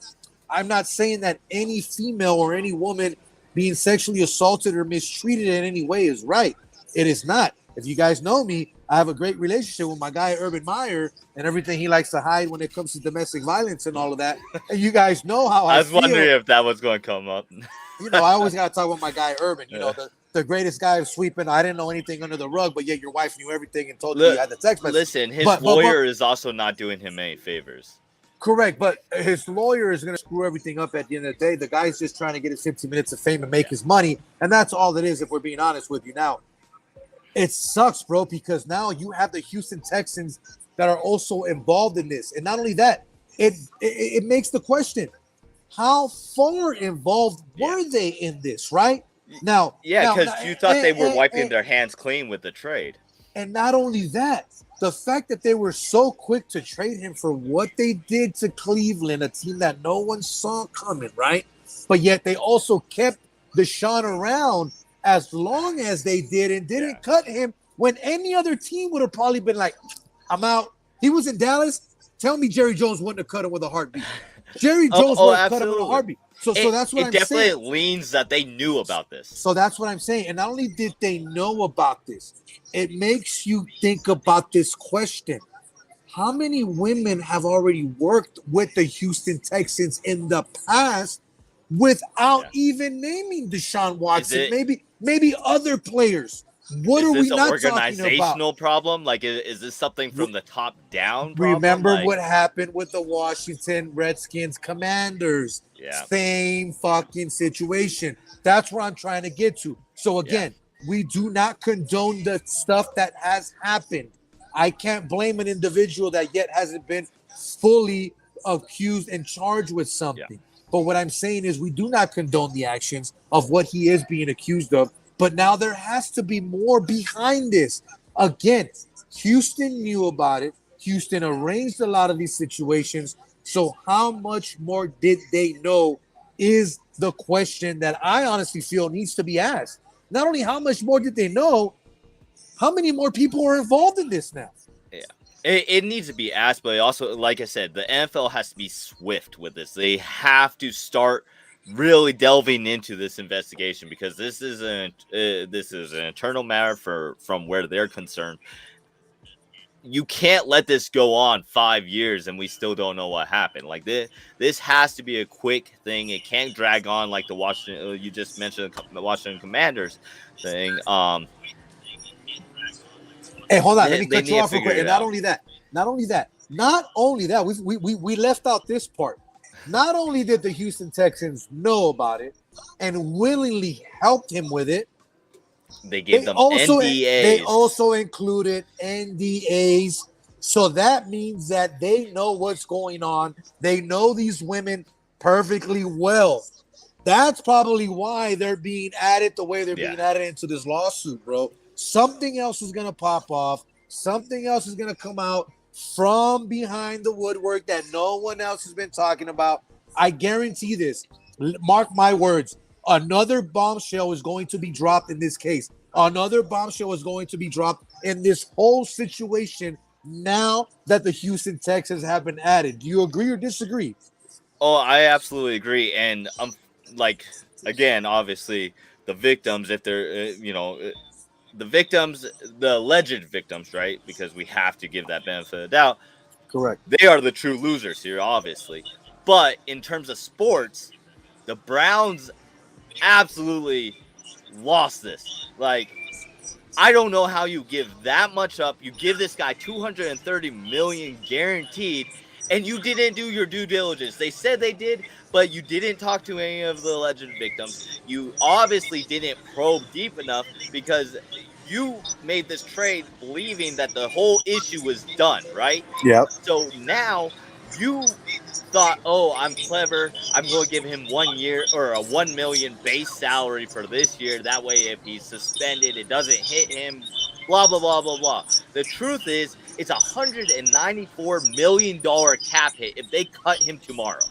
I'm not saying that any female or any woman being sexually assaulted or mistreated in any way is right. It is not. If you guys know me, I have a great relationship with my guy, Urban Meyer, and everything he likes to hide when it comes to domestic violence and all of that. And you guys know how I was wondering if that was going to come up. I always got to talk about my guy, Urban, the greatest guy of sweeping. I didn't know anything under the rug, but yet your wife knew everything and told you you had the text message. Listen, his lawyer is also not doing him any favors. Correct, but his lawyer is going to screw everything up at the end of the day. The guy's just trying to get his 15 minutes of fame and make his money, and that's all it is, if we're being honest with you. Now, it sucks, bro, because now you have the Houston Texans that are also involved in this. And not only that, it makes the question, how far involved were they in this, right? Now, because you thought they were wiping their hands clean with the trade. And not only that, the fact that they were so quick to trade him for what they did to Cleveland, a team that no one saw coming, right? But yet they also kept Deshaun around as long as they did and didn't cut him when any other team would have probably been like, I'm out. He was in Dallas. Tell me Jerry Jones wouldn't have cut him with a heartbeat. Jerry Jones would have cut him with a heartbeat. So that's what I'm saying. It definitely leans that they knew about this. So that's what I'm saying. And not only did they know about this, it makes you think about this question. How many women have already worked with the Houston Texans in the past without even naming Deshaun Watson? Maybe other players. What are we not talking about? Is this an organizational problem? Like, is this something from the top down problem? Remember what happened with the Washington Redskins Commanders? Same fucking situation. That's where I'm trying to get to. So again, we do not condone the stuff that has happened. I can't blame an individual that yet hasn't been fully accused and charged with something. But what I'm saying is we do not condone the actions of what he is being accused of. But now there has to be more behind this. Again, Houston knew about it. Houston arranged a lot of these situations. So how much more did they know is the question that I honestly feel needs to be asked. Not only how much more did they know, how many more people are involved in this now? Yeah, it needs to be asked, but also, like I said, the NFL has to be swift with this. They have to start really delving into this investigation, because this is an internal matter from where they're concerned. you can't let this go on 5 years and we still don't know what happened. Like this has to be a quick thing. It can't drag on like the Washington, you just mentioned the Washington Commanders thing. Hey, hold on. Let me They cut you need to off real figure quick. it And not out. only that, we left out this part. Not only did the Houston Texans know about it and willingly helped him with it, They gave them NDAs. They also included NDAs. So that means that they know what's going on. They know these women perfectly well. That's probably why they're being added the way they're being added into this lawsuit, bro. Something else is going to pop off. Something else is going to come out from behind the woodwork that no one else has been talking about. I guarantee this. Mark my words. Another bombshell is going to be dropped in this case. Another bombshell is going to be dropped in this whole situation now that the Houston Texans have been added. Do you agree or disagree? Oh, I absolutely agree. And like, again, obviously, the victims, if they're, the victims, the alleged victims, right? Because we have to give that benefit of the doubt. Correct. They are the true losers here, obviously. But in terms of sports, the Browns absolutely lost this. Like, I don't know how you give that much up. You give this guy $230 million guaranteed, and you didn't do your due diligence. They said they did, but you didn't talk to any of the alleged victims. You obviously didn't probe deep enough because you made this trade believing that the whole issue was done, right? Yep. So now you thought, oh, I'm clever. I'm going to give him 1 year or a $1 million base salary for this year. That way, if he's suspended, it doesn't hit him. Blah, blah, blah, blah, blah. The truth is, it's $194 million cap hit if they cut him tomorrow.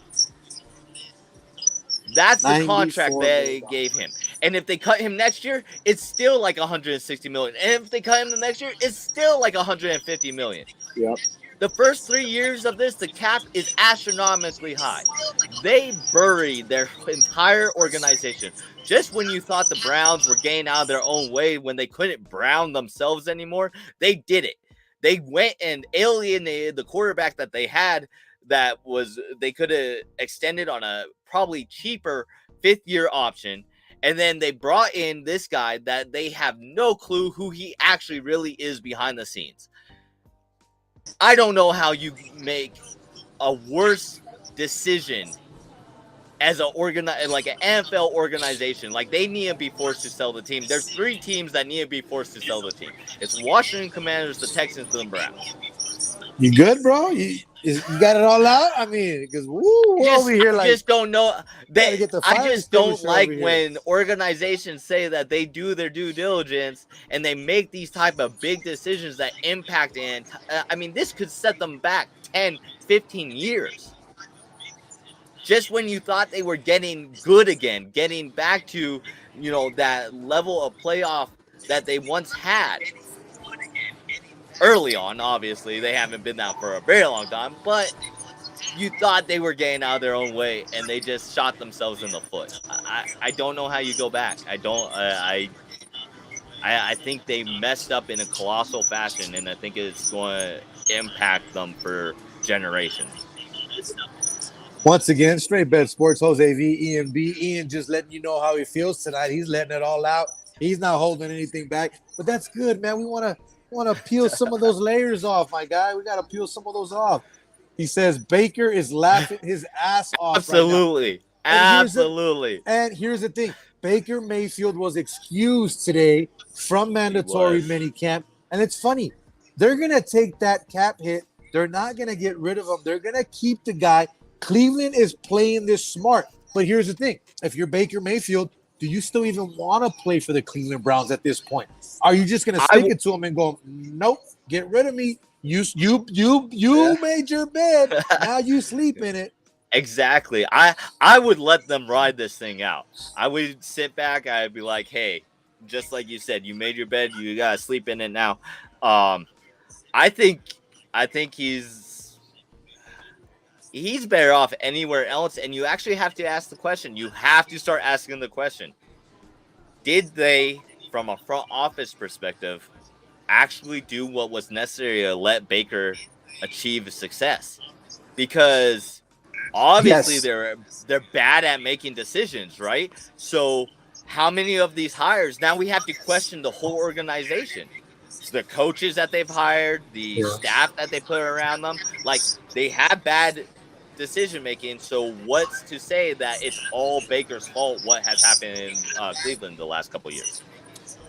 That's the contract they gave him. And if they cut him next year, it's still like $160 million. And if they cut him the next year, it's still like $150 million. Yep. The first 3 years of this, the cap is astronomically high. They buried their entire organization. Just when you thought the Browns were getting out of their own way, when they couldn't brown themselves anymore, they did it. They went and alienated the quarterback that they had that was they could have extended on a probably cheaper fifth-year option. And then they brought in this guy that they have no clue who he actually really is behind the scenes. I don't know how you make a worse decision as an like an NFL organization. Like, they need to be forced to sell the team. There's 3 teams that need to be forced to sell the team. It's Washington Commanders, the Texans, and the Browns. You good, bro? You got it all out? I mean, because we're over here like... I just don't know. I just don't like when here. organizations say that they do their due diligence and they make these type of big decisions that impact and I mean, this could set them back 10, 15 years. Just when you thought they were getting good again, getting back to, that level of playoff that they once had. Early on, obviously, they haven't been that for a very long time, but you thought they were getting out of their own way, and they just shot themselves in the foot. I don't know how you go back. I think they messed up in a colossal fashion, and I think it's going to impact them for generations. Once again, Straight Bet Sports, Jose V, Ian B. Ian just letting you know how he feels tonight. He's letting it all out. He's not holding anything back, but that's good, man. We want to peel some of those layers off, my guy. We got to peel some of those off. He says Baker is laughing his ass off. Absolutely. Right now. Absolutely. And here's the thing. Baker Mayfield was excused today from mandatory minicamp. And it's funny. They're going to take that cap hit. They're not going to get rid of him. They're going to keep the guy. Cleveland is playing this smart. But here's the thing. If you're Baker Mayfield, do you still even want to play for the Cleveland Browns at this point? Are you just going to stick it to him and go, nope, get rid of me. You made your bed. Now you sleep in it. Exactly. I would let them ride this thing out. I would sit back. I'd be like, hey, just like you said, you made your bed. You got to sleep in it now. I think he's better off anywhere else. And you actually have to ask the question. You have to start asking the question. Did they, from a front office perspective, actually do what was necessary to let Baker achieve success, because obviously Yes. they're bad at making decisions, right? So how many of these hires now we have to question the whole organization? It's the coaches that they've hired, the staff that they put around them, like they have bad decision making. So what's to say that it's all Baker's fault what has happened in Cleveland the last couple of years?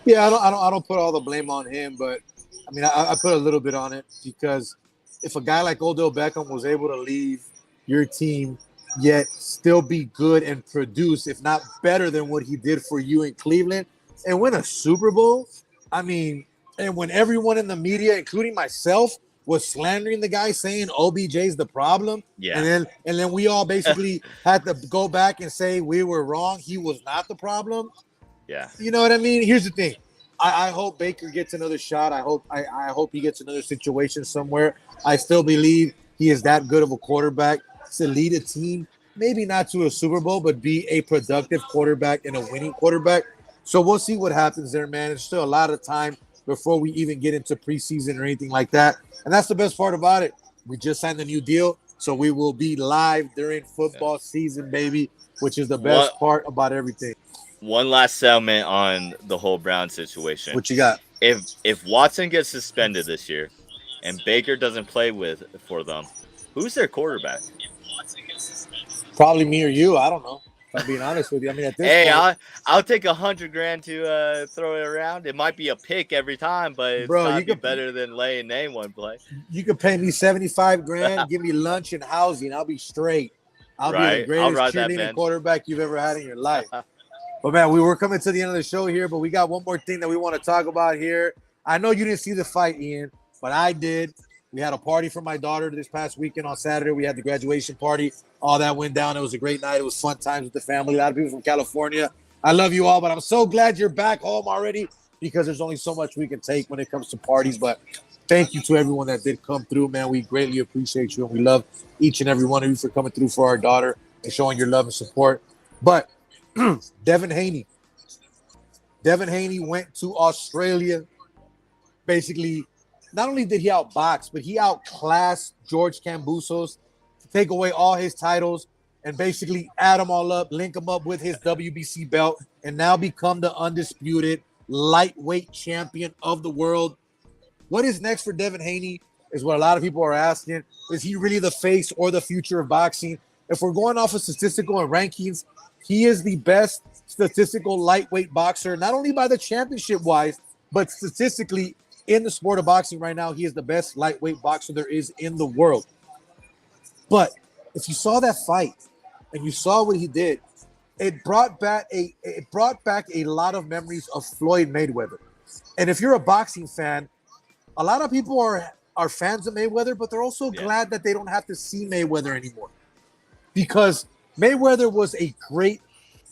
Yeah, I don't put all the blame on him, but I mean, I put a little bit on it, because if a guy like Odell Beckham was able to leave your team yet still be good and produce, if not better than what he did for you in Cleveland, and win a Super Bowl, I mean, and when everyone in the media, including myself, was slandering the guy, saying OBJ's the problem, Yeah. and then we all basically had to go back and say we were wrong. He was not the problem. Yeah. You know what I mean? Here's the thing. I hope Baker gets another shot. I hope he gets another situation somewhere. I still believe he is that good of a quarterback to lead a team, maybe not to a Super Bowl, but be a productive quarterback and a winning quarterback. So we'll see what happens there, man. There's still a lot of time before we even get into preseason or anything like that. And that's the best part about it. We just signed a new deal, so we will be live during football season, baby, which is the best part about everything. One last segment on the whole Brown situation. What you got? If Watson gets suspended this year and Baker doesn't play for them, who's their quarterback? Probably me or you. I don't know. If I'm being honest with you. I mean, at this point, I'll take $100,000 to throw it around. It might be a pick every time, but it's not better than laying name one play. You could pay me $75,000, give me lunch and housing. I'll be straight. I'll be the greatest cheerleading quarterback you've ever had in your life. But man, we were coming to the end of the show here, but we got one more thing that we want to talk about here. I know you didn't see the fight, Ian, but I did. We had a party for my daughter this past weekend on Saturday. We had the graduation party. All that went down. It was a great night. It was fun times with the family. A lot of people from California. I love you all, but I'm so glad you're back home already, because there's only so much we can take when it comes to parties. But thank you to everyone that did come through, man. We greatly appreciate you, and we love each and every one of you for coming through for our daughter and showing your love and support. But Devin Haney went to Australia. Basically, not only did he outbox, but he outclassed George Kambosos to take away all his titles and basically add them all up, link them up with his WBC belt, and now become the undisputed lightweight champion of the world. What is next for Devin Haney is what a lot of people are asking. Is he really the face or the future of boxing? If we're going off of statistical and rankings, he is the best statistical lightweight boxer, not only by the championship-wise, but statistically in the sport of boxing right now. He is the best lightweight boxer there is in the world. But if you saw that fight and you saw what he did, it brought back a lot of memories of Floyd Mayweather. And if you're a boxing fan, a lot of people are fans of Mayweather, but they're also glad that they don't have to see Mayweather anymore, because Mayweather was a great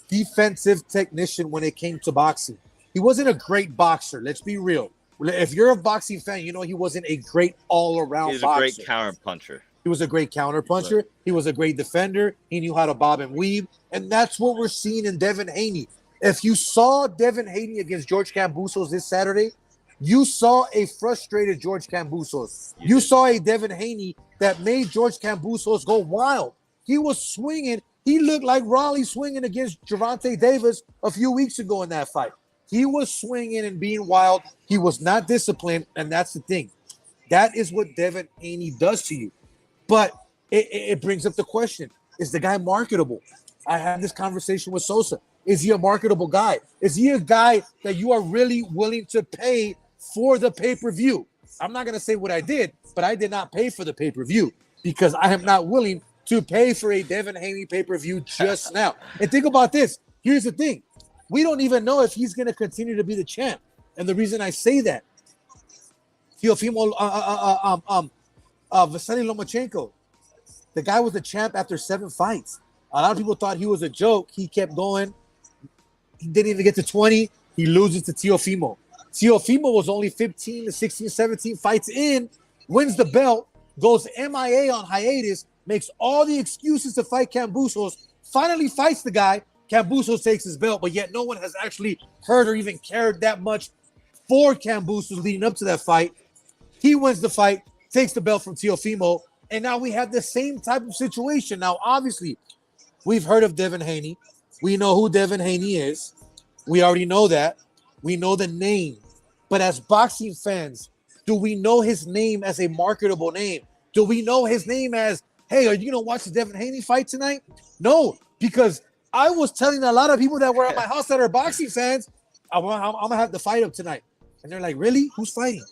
defensive technician when it came to boxing. He wasn't a great boxer. Let's be real. If you're a boxing fan, you know he wasn't a great all-around boxer. He was a great counter puncher. He was a great counter puncher. Right. He was a great defender. He knew how to bob and weave. And that's what we're seeing in Devin Haney. If you saw Devin Haney against George Kambosos this Saturday, you saw a frustrated George Kambosos. You saw a Devin Haney that made George Kambosos go wild. He was swinging. He looked like Raleigh swinging against Gervonta Davis a few weeks ago in that fight. He was swinging and being wild. He was not disciplined, and that's the thing. That is what Devin Haney does to you. But it brings up the question, is the guy marketable? I had this conversation with Sosa. Is he a marketable guy? Is he a guy that you are really willing to pay for the pay-per-view? I'm not going to say what I did, but I did not pay for the pay-per-view because I am not willing to pay for a Devin Haney pay-per-view just now. And think about this. Here's the thing. We don't even know if he's going to continue to be the champ. And the reason I say that, Teofimo Vasily Lomachenko, the guy was the champ after 7 fights. A lot of people thought he was a joke. He kept going. He didn't even get to 20. He loses to Teofimo. Teofimo was only 15 to 16, 17 fights in, wins the belt, goes MIA on hiatus, makes all the excuses to fight Kambosos, finally fights the guy. Kambosos takes his belt, but yet no one has actually heard or even cared that much 4 Cambooses leading up to that fight. He wins the fight, takes the belt from Teofimo, and now we have the same type of situation. Now, obviously, we've heard of Devin Haney. We know who Devin Haney is. We already know that. We know the name. But as boxing fans, do we know his name as a marketable name? Do we know his name as, hey, are you going to watch the Devin Haney fight tonight? No, because I was telling a lot of people that were at my house that are boxing fans, I'm going to have the fight up tonight. And they're like, really? Who's fighting?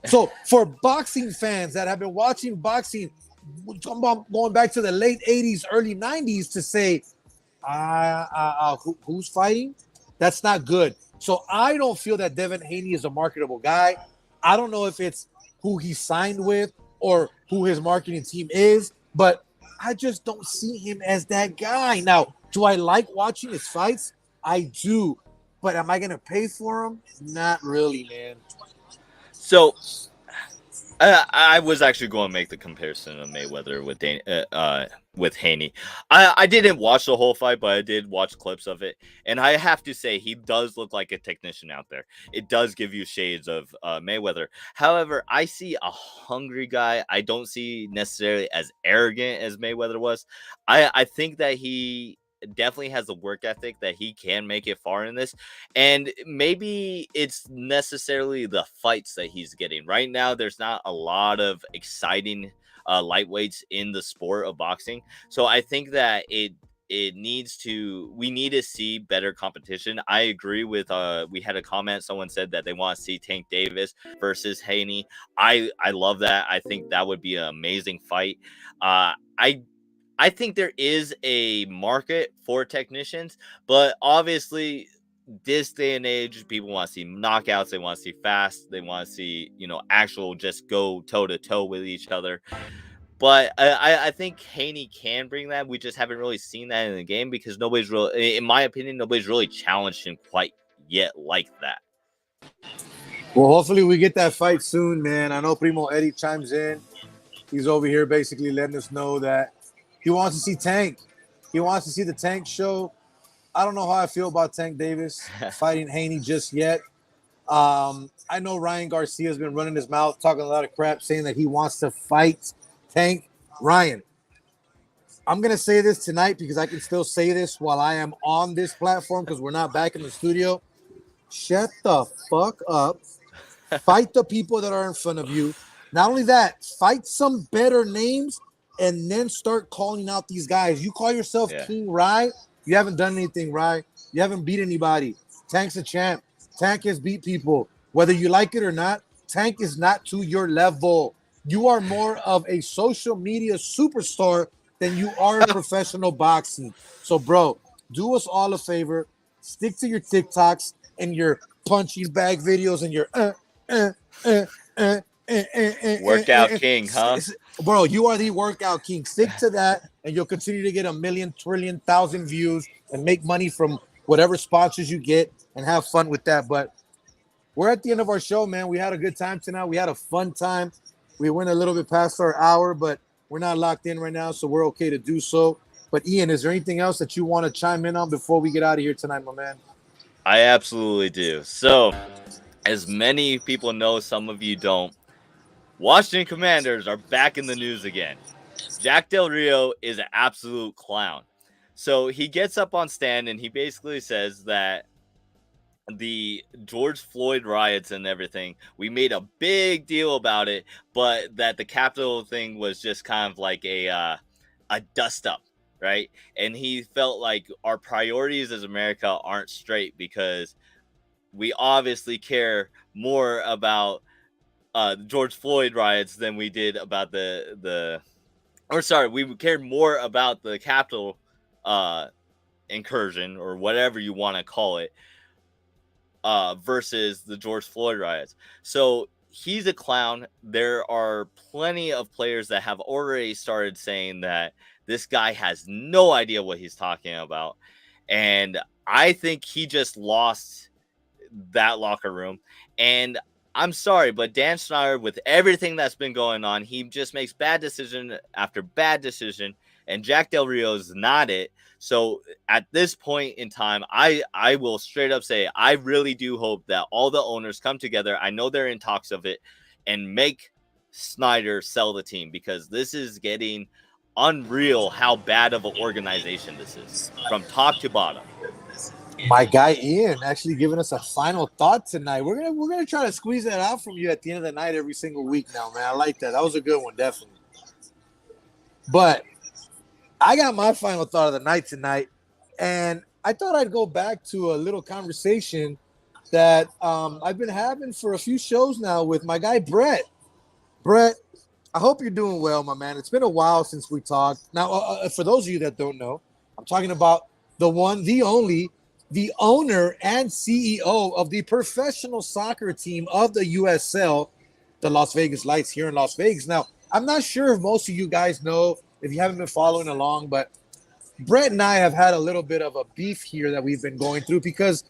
So for boxing fans that have been watching boxing going back to the late 80s, early 90s to say, who's fighting? That's not good. So I don't feel that Devin Haney is a marketable guy. I don't know if it's who he signed with or who his marketing team is, but I just don't see him as that guy. Now, do I like watching his fights? I do. But am I going to pay for him? Not really, man. So I was actually going to make the comparison of Mayweather with Haney. I didn't watch the whole fight, but I did watch clips of it. And I have to say, he does look like a technician out there. It does give you shades of Mayweather. However, I see a hungry guy. I don't see necessarily as arrogant as Mayweather was. I think that he definitely has the work ethic that he can make it far in this, and maybe it's necessarily the fights that he's getting right now. There's not a lot of exciting lightweights in the sport of boxing, so I think that we need to see better competition. I agree with we had a comment, someone said that they want to see Tank Davis versus Haney. I love that. I think that would be an amazing fight. I think there is a market for technicians, but obviously this day and age, people want to see knockouts. They want to see fast. They want to see, actual just go toe to toe with each other. But I think Haney can bring that. We just haven't really seen that in the game because nobody's really, in my opinion, nobody's really challenged him quite yet like that. Well, hopefully we get that fight soon, man. I know Primo Eddie chimes in. He's over here basically letting us know that he wants to see Tank. He wants to see the Tank show. I don't know how I feel about Tank Davis fighting Haney just yet. I know Ryan Garcia has been running his mouth, talking a lot of crap, saying that he wants to fight Tank. Ryan, I'm going to say this tonight because I can still say this while I am on this platform because we're not back in the studio. Shut the fuck up. Fight the people that are in front of you. Not only that, fight some better names and then start calling out these guys. You call yourself King Rye. You haven't done anything, Rye. You haven't beat anybody. Tank's a champ. Tank has beat people. Whether you like it or not, Tank is not to your level. You are more of a social media superstar than you are in professional boxing. So, bro, do us all a favor. Stick to your TikToks and your punching bag videos and your workout king, huh? Bro, you are the workout king. Stick to that, and you'll continue to get 1 million, trillion, thousand views and make money from whatever sponsors you get and have fun with that. But we're at the end of our show, man. We had a good time tonight. We had a fun time. We went a little bit past our hour, but we're not locked in right now, so we're okay to do so. But, Ian, is there anything else that you want to chime in on before we get out of here tonight, my man? I absolutely do. So, as many people know, some of you don't, Washington Commanders are back in the news again. Jack Del Rio is an absolute clown. So he gets up on stand and he basically says that the George Floyd riots and everything, we made a big deal about it, but that the Capitol thing was just kind of like a dust up, right? And he felt like our priorities as America aren't straight because we obviously care more about George Floyd riots than we did about we cared more about the Capitol incursion or whatever you want to call it versus the George Floyd riots. So he's a clown. There are plenty of players that have already started saying that this guy has no idea what he's talking about. And I think he just lost that locker room. And I'm sorry, but Dan Snyder, with everything that's been going on, he just makes bad decision after bad decision. and Jack Del Rio is not it. So at this point in time, I will straight up say I really do hope that all the owners come together. I know they're in talks of it, and make Snyder sell the team, because this is getting unreal how bad of an organization this is from top to bottom. My guy Ian actually giving us a final thought tonight. We're gonna try to squeeze that out from you at the end of the night every single week now, man. I like that. That was a good one, definitely. But I got my final thought of the night tonight, and I thought I'd go back to a little conversation that I've been having for a few shows now with my guy Brett. Brett, I hope you're doing well, my man. It's been a while since we talked. Now, for those of you that don't know, I'm talking about the one, the only, the owner and CEO of the professional soccer team of the USL, the Las Vegas Lights here in Las Vegas. Now, I'm not sure if most of you guys know, if you haven't been following along, but Brett and I have had a little bit of a beef here that we've been going through, because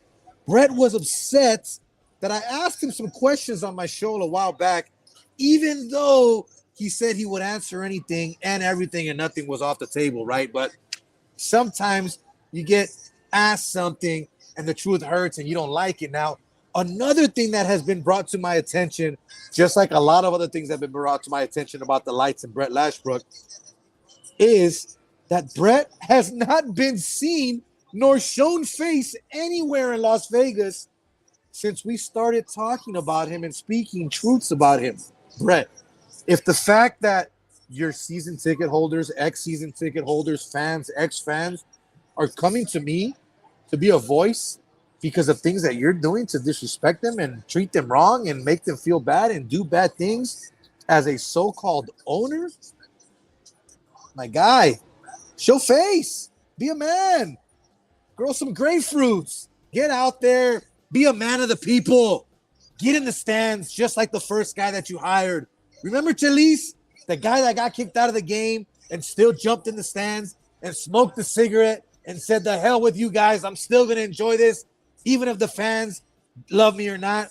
Brett was upset that I asked him some questions on my show a while back, even though he said he would answer anything and everything and nothing was off the table, right? But sometimes you get asked something and the truth hurts and you don't like it. Now, another thing that has been brought to my attention, just like a lot of other things that have been brought to my attention about the Lights and Brett Lashbrook, is that Brett has not been seen nor shown face anywhere in Las Vegas since we started talking about him and speaking truths about him. Brett, if the fact that your season ticket holders, ex-season ticket holders, fans, ex-fans are coming to me to be a voice because of things that you're doing to disrespect them and treat them wrong and make them feel bad and do bad things as a so-called owner, my guy, show face, be a man, grow some grapefruits, get out there, be a man of the people, get in the stands just like the first guy that you hired. Remember Chelis, the guy that got kicked out of the game and still jumped in the stands and smoked a cigarette and said, the hell with you guys, I'm still going to enjoy this, even if the fans love me or not.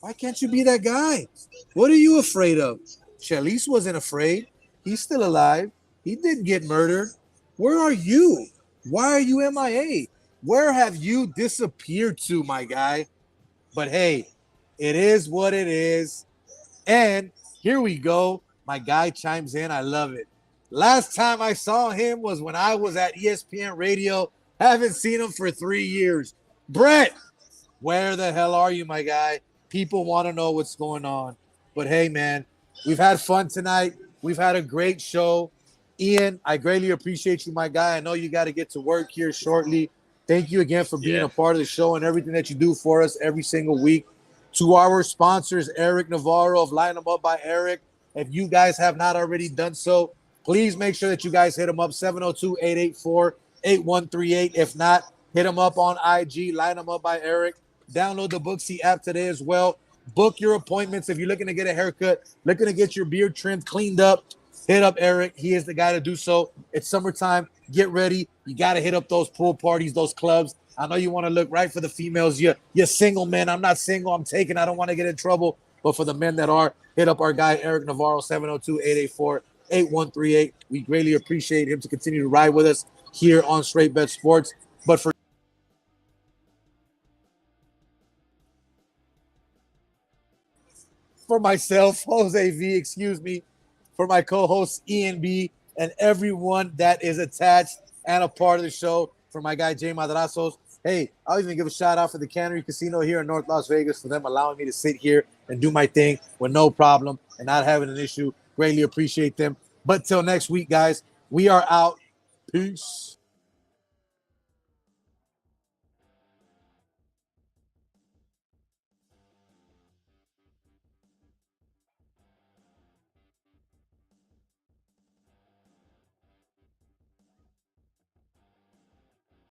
Why can't you be that guy? What are you afraid of? Chelis wasn't afraid. He's still alive. He didn't get murdered. Where are you? Why are you MIA? Where have you disappeared to, my guy? But hey, it is what it is. And here we go. My guy chimes in. I love it. Last time I saw him was when I was at ESPN Radio. Haven't seen him for 3 years. Brett, where the hell are you, my guy? People want to know what's going on. But hey, man, we've had fun tonight. We've had a great show. Ian, I greatly appreciate you, my guy. I know you got to get to work here shortly. Thank you again for being a part of the show and everything that you do for us every single week. To our sponsors, Eric Navarro of Line 'em Up by Eric. If you guys have not already done so, please make sure that you guys hit them up, 702-884-8138. If not, hit them up on IG, Line 'em Up by Eric. Download the Booksy app today as well. Book your appointments. If you're looking to get a haircut, looking to get your beard trimmed, cleaned up, hit up Eric. He is the guy to do so. It's summertime. Get ready. You got to hit up those pool parties, those clubs. I know you want to look right for the females. You're single, man. I'm not single. I'm taken. I don't want to get in trouble. But for the men that are, hit up our guy, Eric Navarro, 702-884-8138. We greatly appreciate him to continue to ride with us here on Straight Bet Sports. But for myself, Jose V, for my co-host Ian B, and everyone that is attached and a part of the show, for my guy Jay Madrazos. Hey, I'll even give a shout out for the Cannery Casino here in North Las Vegas for them allowing me to sit here and do my thing with no problem and not having an issue. Greatly appreciate them. But till next week, guys, we are out. Peace.